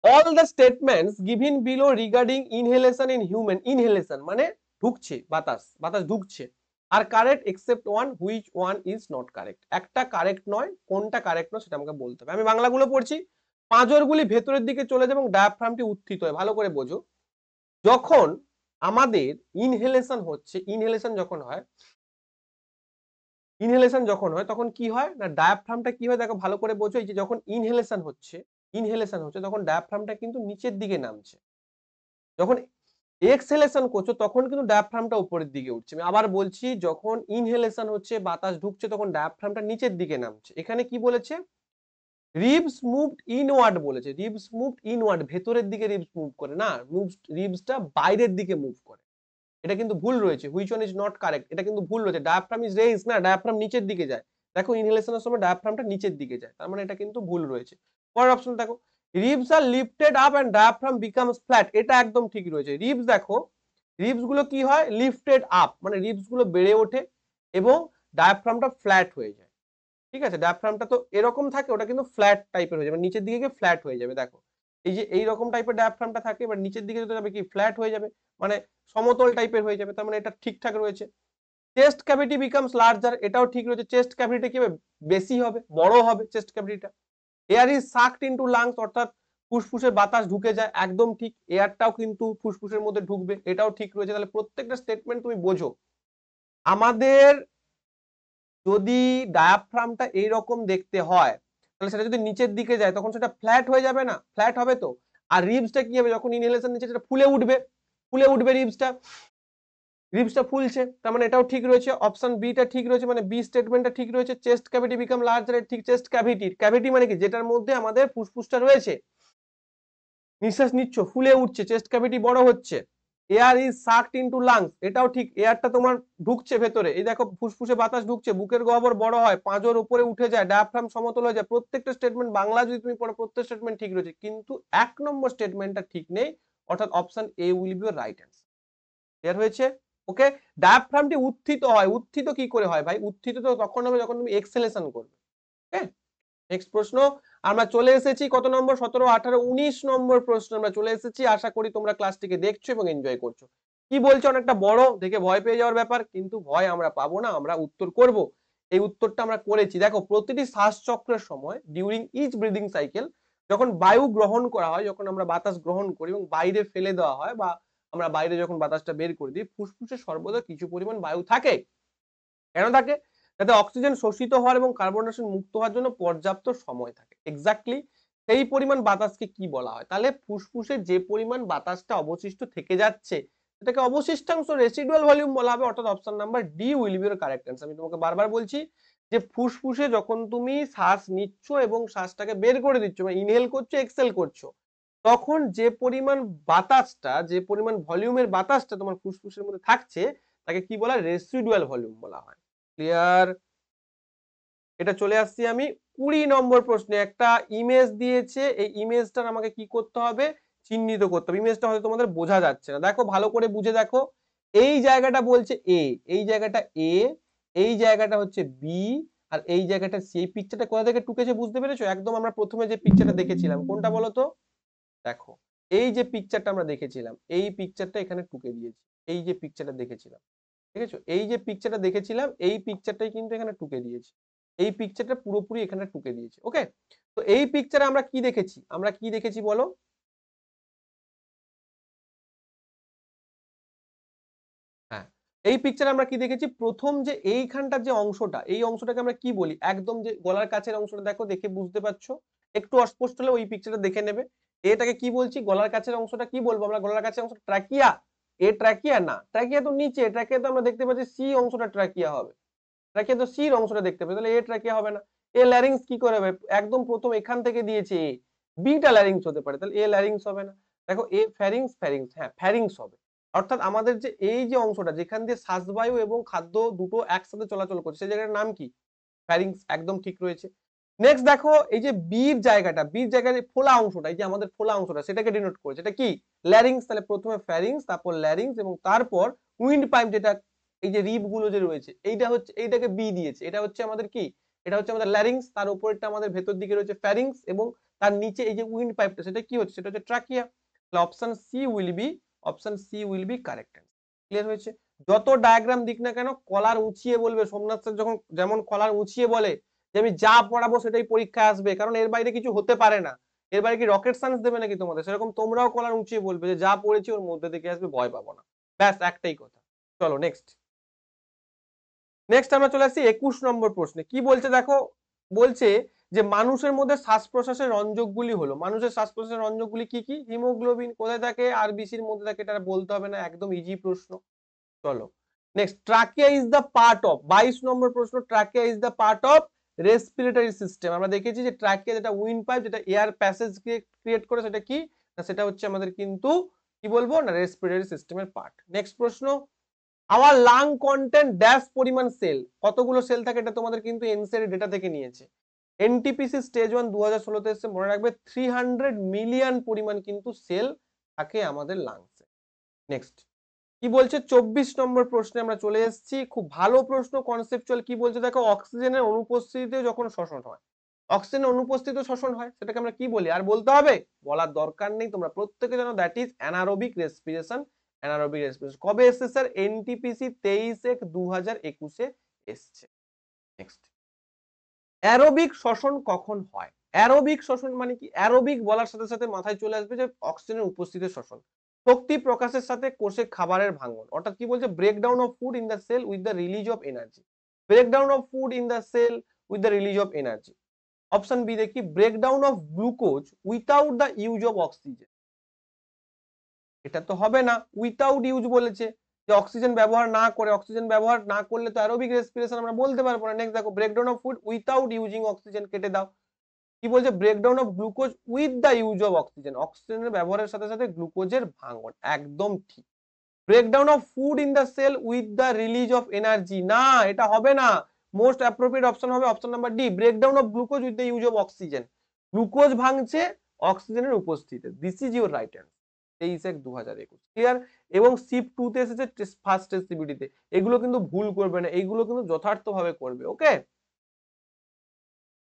all the statements given below regarding inhalation in human, inhalation মানে ঢুকছে বাতাস, বাতাস ঢুকছে, আর correct except one, which one is not correct. একটা কারেক্ট নয়, কোনটা কারেক্ট নয় সেটা আমাকে বলতে হবে। আমি বাংলাগুলো পড়ছি। পাঁজরগুলি ভেতরের দিকে চলে যায় এবং ডায়াফ্রামটি উত্থিত হয়। ভালো করে বোঝো, যখন আমাদের ইনহেলেশন হচ্ছে, ইনহেলেশন যখন হয়, ইনহেলেশন যখন হয় তখন কি হয় না, ডায়াফ্রামটা কি হয় দেখো ভালো করে বোঝো। এই যে যখন ইনহেলেশন হচ্ছে, ইনহেলেশন হচ্ছে তখন ডায়াফ্রামটা কিন্তু নিচের দিকে নামছে। যখন এক্সহেলেশন করছো তখন কিন্তু ডায়াফ্রামটা উপরের দিকে উঠছে। আমি আবার বলছি, যখন ইনহেলেশন হচ্ছে, বাতাস ঢুকছে, তখন ডায়াফ্রামটা নিচের দিকে নামছে। এখানে কি বলেছে? রিবস মুভড ইনওয়ার্ড বলেছে। রিবস মুভড ইনওয়ার্ড, ভেতরের দিকে রিবস মুভ করে না, রিবসটা বাইরের দিকে মুভ করে। এটা কিন্তু ভুল রয়েছে। Which one is not correct, এটা কিন্তু ভুল রয়েছে। ডায়াফ্রাম ইজ রেইজ না, ডায়াফ্রাম নিচের দিকে যায়। দেখো ইনহেলেশনের সময় ডায়াফ্রামটা নিচের দিকে যায়, তার মানে এটা কিন্তু ভুল রয়েছে। পরের অপশন দেখো, ribs are lifted up and diaphragm becomes flat, এটা একদম ঠিক রয়েছে। রিবস দেখো, রিবস গুলো কি হয়, লিফটেড আপ মানে রিবস গুলো বেড়ে ওঠে এবং ডায়াফ্রামটা ফ্ল্যাট হয়ে যায়। ঠিক আছে, ডায়াফ্রামটা তো এরকম থাকে, ওটা কিন্তু ফ্ল্যাট টাইপের হয়ে যাবে, নিচের দিকে গিয়ে ফ্ল্যাট হয়ে যাবে। দেখো এই যে এইরকম টাইপের ডায়াফ্রামটা থাকে, এবার নিচের দিকে যেতে যাবে কি ফ্ল্যাট হয়ে যাবে, মানে সমতল টাইপের হয়ে যাবে, তার মানে এটা ঠিকঠাক রয়েছে। চেস্ট ক্যাভিটি বিকামস লার্জার, এটাও ঠিক রয়েছে। চেস্ট ক্যাভিটি কি হবে, বেশি হবে, বড় হবে চেস্ট ক্যাভিটিটা। Air is sucked into lungs, অর্থাৎ ফুসফুসে বাতাস ঢুকে যায়, একদম ঠিক। এয়ারটাও কিন্তু ফুসফুসের মধ্যে ঢুকবে, এটাও ঠিক রয়েছে। তাহলে প্রত্যেকটা স্টেটমেন্ট তুমি বোঝো। আমাদের যদি ডায়াফ্রামটা এইরকম দেখতে হয়, তাহলে সেটা যদি নিচের দিকে যায় তখন সেটা ফ্ল্যাট হয়ে যাবে না, ফ্ল্যাট হবে তো। আর রিবসটা কি হবে, যখন ইনহেলেশন নিচে সেটা ফুলে উঠবে, ফুলে উঠবে রিবসটা, রিবসটা ফুলছে, তার মানে এটাও ঠিক রয়েছে। অপশন বি টা ঠিক রয়েছে, মানে বি স্টেটমেন্টটা ঠিক রয়েছে। চেস্ট ক্যাভিটি বিকাম লার্জার, ঠিক। চেস্ট ক্যাভিটি, ক্যাভিটি মানে কি, যেটার মধ্যে আমাদের ফুসফুসটা রয়েছে, নিঃশ্বাস নিচ্ছ, ফুলে উঠছে, চেস্ট ক্যাভিটি বড় হচ্ছে। Air is sucked into lungs, এটাও ঠিক, এয়ারটা তোমার ঢুকছে ভেতরে, এই দেখো ফুসফুসে বাতাস ঢুকছে, বুকের গহ্বর বড় হয়, পাঁজর উপরে উঠে যায়, ডায়াফ্রাম সমতল হয়ে যায়। প্রত্যেকটা স্টেটমেন্ট বাংলা যদি তুমি পড়ো, প্রত্যেক স্টেটমেন্ট ঠিক রয়েছে, কিন্তু এক নম্বর স্টেটমেন্টটা ঠিক নেই, অর্থাৎ option A will be your right answer. Clear হয়েছে? ওকে। ডায়াফ্রামটি উত্থিত হয়, উত্থিত কি করে হয় ভাই? উত্থিত তো তখন হবে যখন তুমি এক্সেলেশন করবে। ওকে, নেক্সট প্রশ্ন। আমরা চলে এসেছি কত নম্বর, 17, 18, 19 নম্বর প্রশ্ন আমরা চলে এসেছি। আশা করি তোমরা ক্লাসটিকে দেখছো এবং এনজয় করছো। কি বলছো, অনেকটা বড়, দেখে ভয় পেয়ে যাওয়ার ব্যাপার, কিন্তু ভয় আমরা পাবো না, আমরা উত্তর করব। এই উত্তরটা আমরা করেছি। দেখো, প্রতিটি শ্বাস চক্রের সময়, ডিউরিং ইচ ব্রিদিং সাইকেল, যখন বায়ু গ্রহণ করা হয়, যখন আমরা বাতাস গ্রহণ করি এবং বাইরে ফেলে দেওয়া হয়, বা আমরা বাইরে যখন বাতাসটা বের করে দিই, ফুসফুসে সর্বদা কিছু পরিমাণ বায়ু থাকে। কেন থাকে? যাতে অক্সিজেন শোষিত হওয়ার এবং কার্বন ডাই অক্সাইড মুক্ত হওয়ার জন্য পর্যাপ্ত সময় থাকে। এক্স্যাক্টলি সেই পরিমাণ বাতাসকে কি বলা হয়? তাহলে ফুসফুসে যে পরিমাণ বাতাসটা অবশিষ্ট থেকে যাচ্ছে, সেটাকে অবশিষ্টাংশ, রেসিডুয়াল ভলিউম বলা হবে, অর্থাৎ option number D will be your correct answer. আমি তোমাকে বারবার বলছি যে ফুসফুসে যখন তুমি শ্বাস নিচ্ছ এবং শ্বাসটাকে বের করে দিচ্ছ, বা ইনহেল করছো, এক্সেল করছো, তখন যে পরিমাণ বাতাসটা, যে পরিমাণ ভলিউমের বাতাসটা তোমার ফুসফুসের মধ্যে থাকছে, তাকে কি বলা হয়? রেসিডুয়াল ভলিউম বলা হয়। ক্লিয়ার? এটা চলে আসছি আমি 20 নম্বর প্রশ্নে। একটা ইমেজ দিয়েছে, এই ইমেজটার আমাকে কি করতে হবে, চিহ্নিত করতে হবে। ইমেজটা হয়তো তোমাদের বোঝা যাচ্ছে না, দেখো ভালো করে বুঝে দেখো। এই জায়গাটা বলছে এ, এই জায়গাটা এ, এই জায়গাটা হচ্ছে বি, আর এই জায়গাটা সি। এই পিকচারটা কোথা থেকে টুকেছে বুঝতে পেরেছো? একদম আমরা প্রথমে যে পিকচারটা দেখেছিলাম, কোনটা বলো তো? দেখো, এই যে পিকচারটা আমরা দেখেছিলাম, এই পিকচারটা এখানে টুকে দিয়েছি। এই যে পিকচারটা দেখেছিলাম, ঠিক আছে, এই যে পিকচারটা দেখেছিলাম, এই পিকচারটাই কিন্তু এখানে টুকে দিয়েছি। এই পিকচারটা পুরোপুরি এখানে টুকে দিয়েছি। ওকে, তো এই পিকচারে আমরা কি দেখেছি, আমরা কি দেখেছি বলো? হ্যাঁ, এই পিকচারে আমরা কি দেখেছি, প্রথম যে এইখানটার যে অংশটা, এই অংশটাকে আমরা কি বলি, একদম যে গলার কাছের অংশটা, দেখো দেখে বুঝতে পারছো? একটু অস্পষ্ট হলে ওই পিকচারটা দেখে নেবে। এটাকে কি বলছি, গলার কাছের অংশটা কি বলবো আমরা? গলার কাছের অংশ ট্রাকিয়া। এ ট্রাকিয়া না, ট্রাকিয়া তো নিচে, ট্রাকিয়া তো আমরা দেখতে পাচ্ছি সি অংশটা ট্রাকিয়া হবে। ট্রাকিয়া তো সির অংশটা দেখতে পাচ্ছি, তাহলে এ ট্রাকিয়া হবে না। এ ল্যারিংস কি করে হবে? একদম প্রথম এখান থেকে দিয়েছে এ, বিটা ল্যারিংস হতে পারে, তাহলে এ ল্যারিংস হবে না। দেখো এ ফ্যারিংস, ফ্যারিংস, হ্যাঁ ফ্যারিংস হবে। অর্থাৎ আমাদের যে এই যে অংশটা, যেখান দিয়ে শ্বাসবায়ু এবং খাদ্য দুটো একসাথে চলাচল করছে, সেই জায়গাটার নাম কি? ফ্যারিংস, একদম ঠিক রয়েছে। নেক্সট দেখো, এই যে বির জায়গাটা, বির জায়গায় ফোলা অংশটা, এই যে আমাদের ফোলা অংশটা, সেটাকে ডিনোট করেছে, এটা কি? ল্যারিংস। তাহলে প্রথমে ফ্যারিংস, তারপর ল্যারিংস, এবং তারপর উইন্ড পাইপ, যেটা এই যে রিব গুলো যে রয়েছে, এইটা হচ্ছে, এইটাকে বি দিয়েছে, এটা হচ্ছে আমাদের কি? এটা হচ্ছে আমাদের ল্যারিংস, তার উপরেরটা আমাদের ভেতর দিকে রয়েছে ফ্যারিংস, এবং তার নিচে এই যে উইন্ড পাইপটা, সেটা কি হচ্ছে? সেটা হচ্ছে ট্রাকিয়া। তাহলে option C will be, option C will be correct answer. Clear হয়েছে? যত ডায়াগ্রাম দিক না কেন, কলার উঁচিয়ে বলবে। সোমনাথ স্যার যখন যেমন কলার উঁচিয়ে বলে যে আমি যা পড়াবো সেটাই পরীক্ষায় আসবে, কারণ এর বাইরে কিছু হতে পারে না। এর বাইরে কি রকেট সায়েন্স দেবে নাকি তোমাদের? সেরকম তোমরাও কলার উঁচিয়ে বলবে যে যা পড়েছি ওর মধ্যে থেকে আসবে, ভয় পাবো না। ব্যাস একটাই কথা। চলো নেক্সট। নেক্সট আমরা চলে আসছি 21 নম্বর প্রশ্নে। কি বলছে দেখো, বলছে যে মানুষের মধ্যে শ্বাস প্রশ্বাসের রঞ্জকগুলি হলো, মানুষের শ্বাস প্রশ্বাসের রঞ্জকগুলি কি কি? হিমোগ্লোবিন কোথায় থাকে? আরবিসির মধ্যে থাকে, এটা বলতে হবে না, একদম ইজি প্রশ্ন। চলো next, trachea is the part of, 22 নম্বর প্রশ্ন, trachea is the part of respiratory system. আমরা দেখেছি যে ট্রাকিয়া যেটা উইন্ড পাইপ, যেটা এয়ার প্যাসেজ ক্রিয়েট করে, সেটা কি না, সেটা হচ্ছে আমাদের কিন্তু কি বলবো না, রেসপিরেটরি সিস্টেমের পার্ট। নেক্সট প্রশ্ন, আওয়ার লাং কন্টেন্ট ড্যাশ পরিমাণ সেল, কতগুলো সেল থাকে, এটা তোমাদের কিন্তু এনসিআরটি ডেটা থেকে নিয়েছে। এনটিপিসি স্টেজ 1 2016 এসে, মনে রাখবে 300 মিলিয়ন পরিমাণ কিন্তু সেল থাকে আমাদের লাংসে। নেক্সট কি বলছে, 24 নম্বর প্রশ্নে আমরা চলে এসেছি, খুব ভালো প্রশ্ন, কনসেপচুয়াল। কি বলছে দেখো, অক্সিজেনের অনুপস্থিতিতে যখন শ্বসন হয়, অক্সিজেনের অনুপস্থিতিতে শ্বসন হয়, সেটাকে আমরা কি বলি? আর বলতে হবে? বলার দরকার নেই, তোমরা প্রত্যেকে জানো, that is anaerobic respiration. Anaerobic respiration কবে এসেছে স্যার? এনটিপিসি 23/1/2021 এসছে। নেক্সট, অ্যারোবিক শ্বসন কখন হয়? অ্যারোবিক শ্বসন মানে কি? অ্যারোবিক বলার সাথে সাথে মাথায় চলে আসবে যে অক্সিজেনের উপস্থিতিতে শ্বসন, শক্তি প্রকাশের সাথে কোষে খাবারের ভাঙন। অর্থাৎ কি বলছে? Breakdown of food in the cell with the release of energy. Breakdown of food in the cell with the release of energy. Option B দেখি, breakdown of glucose without the use of oxygen. এটা তো হবে না, without use বলেছে, যে oxygen ব্যবহার না করে, অক্সিজেন ব্যবহার না করলে তো অ্যারোবিক রেসপিরেশন আমরা বলতে পারবো না। নেক্সট দেখো, breakdown of food without using oxygen, কেটে দাও। কি বলছে? Breakdown of glucose with the use of oxygen, অক্সিজেনের ব্যবহারের সাথে সাথে গ্লুকোজের ভাঙন, একদম ঠিক। Breakdown of food in the cell with the release of energy, না এটা হবে না। মোস্ট অ্যাপ্রোপ্রিয়েট অপশন হবে option number D, breakdown of glucose with the use of oxygen. Glucose ভাঙছে অক্সিজেনের উপস্থিতিতে, this is your right answer. 23/1/2021 clear. এবং shift 2 তে এসেছে ফার্স্ট টেস্টিবিলিটিতে, এগুলো কিন্তু ভুল করবে না, এগুলো কিন্তু যথার্থভাবে করবে। ওকে,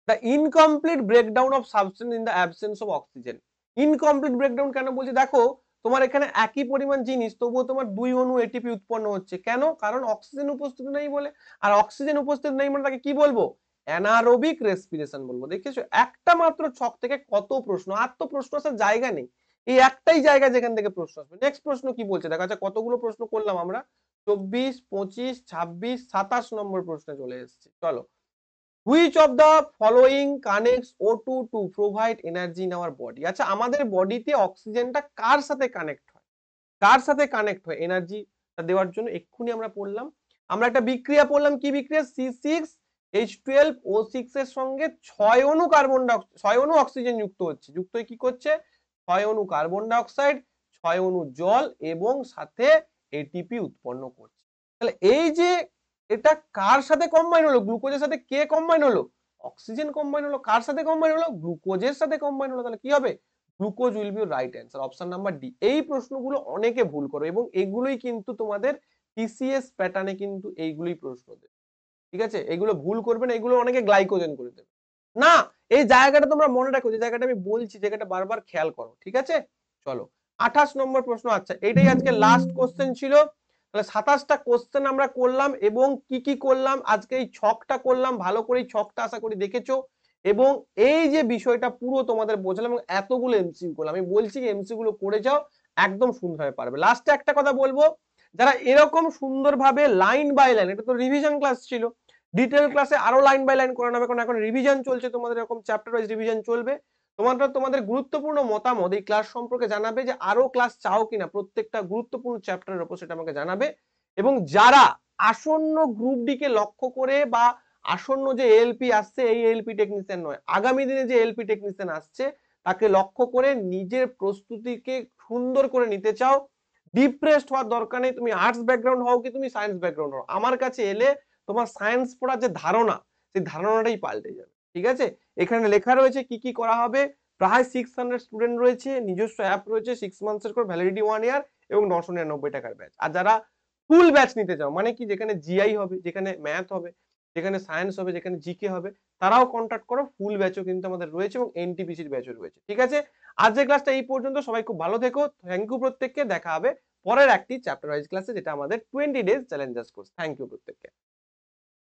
the incomplete breakdown of substance in the absence of oxygen। incomplete breakdown কেন বলছি? দেখো তোমার এখানে একই পরিমাণ জিনিস, তবুও তোমার 2 অণু এটিপি উৎপন্ন হচ্ছে, কেন? কারণ অক্সিজেন উপস্থিত নেই বলে। আর অক্সিজেন উপস্থিত নেই মানে তাকে কি বলবো? অ্যানারোবিক রেসপিরেশন বলবো। দেখেছো, একটা মাত্র ছক থেকে কত প্রশ্ন, আর তো প্রশ্ন আসার জায়গা নেই, এই একটাই জায়গা যেখান থেকে প্রশ্ন আসবে। নেক্সট প্রশ্ন কি বলছে দেখা যাচ্ছে, কতগুলো প্রশ্ন করলাম আমরা, 24, 25, 26, 27 নম্বর প্রশ্নে চলে এসেছি। চলো, which of the following connects O2 to provide energy in our body? আচ্ছা, আমাদের বডিতে অক্সিজেনটা কার সাথে কানেক্ট হয়, কার সাথে কানেক্ট হয় এনার্জি দেওয়ার জন্য? এক্ষুনি আমরা পড়লাম, আমরা একটা বিক্রিয়া পড়লাম, কি বিক্রিয়া? C6H12O6 এর সঙ্গে 6 অণু কার্বন ডাইঅক্সাইড, 6 অণু অক্সিজেন যুক্ত হচ্ছে, যুক্ত হয়ে কি করছে? 6 অণু কার্বন ডাইঅক্সাইড, 6 অণু জল এবং সাথে এটিপি উৎপন্ন করছে। তাহলে এই যে এটা কার সাথে কম্বাইন হলো? গ্লুকোজের সাথে কে কম্বাইন হলো? অক্সিজেন কম্বাইন হলো। কার সাথে কম্বাইন হলো? গ্লুকোজের সাথে কম্বাইন হলো। তাহলে কি হবে? Glucose will be right answer, option number D. এই প্রশ্নগুলো অনেকে ভুল করে এবং এগুলোই কিন্তু তোমাদের টিসিএস প্যাটার্নে কিন্তু এইগুলোই প্রশ্ন দেবে, ঠিক আছে? এগুলো ভুল করবে না, এগুলো অনেকে গ্লাইকোজেন করে দেবে না। এই জায়গাটা তোমরা মনে রাখো, যে জায়গাটা আমি বলছি, জায়গাটা বারবার খেয়াল করো, ঠিক আছে? চলো 28 নম্বর প্রশ্ন। আচ্ছা, এটাই আজকে লাস্ট কোশ্চেন ছিল। তাহলে 27টা কোশ্চেন আমরা করলাম এবং কি কি করলাম, আজকে এই ছকটা করলাম, ভালো করে এই ছকটা আশা করি দেখেছো। এবং এই যে বিষয়টা পুরো তোমাদের বোঝালাম এবং এতগুলো এমসিকিউ করলাম, আমি বলছি এমসিকিউ গুলো করে যাও, একদম সুন্দরভাবে পারবে। লাস্টে একটা কথা বলবো, যারা এরকম সুন্দরভাবে লাইন বাই লাইন, এটা তো রিভিশন ক্লাস ছিল, ডিটেল ক্লাসে আরো লাইন বাই লাইন করানো হবে, কারণ এখন রিভিশন চলছে, তোমাদের এরকম চ্যাপ্টার ওয়াইজ রিভিশন চলবে। তোমরা তোমাদের গুরুত্বপূর্ণ মতামত এই ক্লাস সম্পর্কে জানাবে, যে আরো ক্লাস চাও কিনা প্রত্যেকটা গুরুত্বপূর্ণ চ্যাপ্টারের উপর, সেটা আমাকে জানাবে। এবং যারা আসন্ন গ্রুপ ডি কে লক্ষ্য করে বা আসন্ন যে এএলপি আসছে, এই এএলপি টেকনিশিয়ান নয়, আগামী দিনে যে এএলপি টেকনিশিয়ান আসছে তাকে লক্ষ্য করে নিজের প্রস্তুতিকে সুন্দর করে নিতে চাও, ডিপ্রেসড হওয়ার দরকার নেই। তুমি আর্টস ব্যাকগ্রাউন্ড হও কি তুমি সায়েন্স ব্যাকগ্রাউন্ড হও, আমার কাছে এলে তোমার সায়েন্স পড়ার যে ধারণা, সেই ধারণাটাই পাল্টে যাবে, ঠিক আছে? এখানে লেখা রয়েছে কি কি করা হবে। প্রায় 600 স্টুডেন্ট রয়েছে, নিজস্ব অ্যাপ রয়েছে, 6 মান্থসের করে ভ্যালিডিটি 1 ইয়ার এবং 999 টাকার ব্যাচ। আর যারা ফুল ব্যাচ নিতে চাও, মানে কি, যেখানে জিআই হবে, যেখানে ম্যাথ হবে, যেখানে সায়েন্স হবে, যেখানে জিকে হবে, তারাও কন্ট্যাক্ট করো। ফুল ব্যাচও কিন্তু আমাদের রয়েছে এবং এনটিপিসির ব্যাচও রয়েছে, ঠিক আছে? আজকের ক্লাসটা এই পর্যন্ত, সবাই খুব ভালো থেকো, থ্যাংক ইউ প্রত্যেককে। দেখা হবে পরের একটি চ্যাপ্টার ওয়াইজ ক্লাসে, যেটা আমাদের 20 days challengers course. Thank you প্রত্যেককে।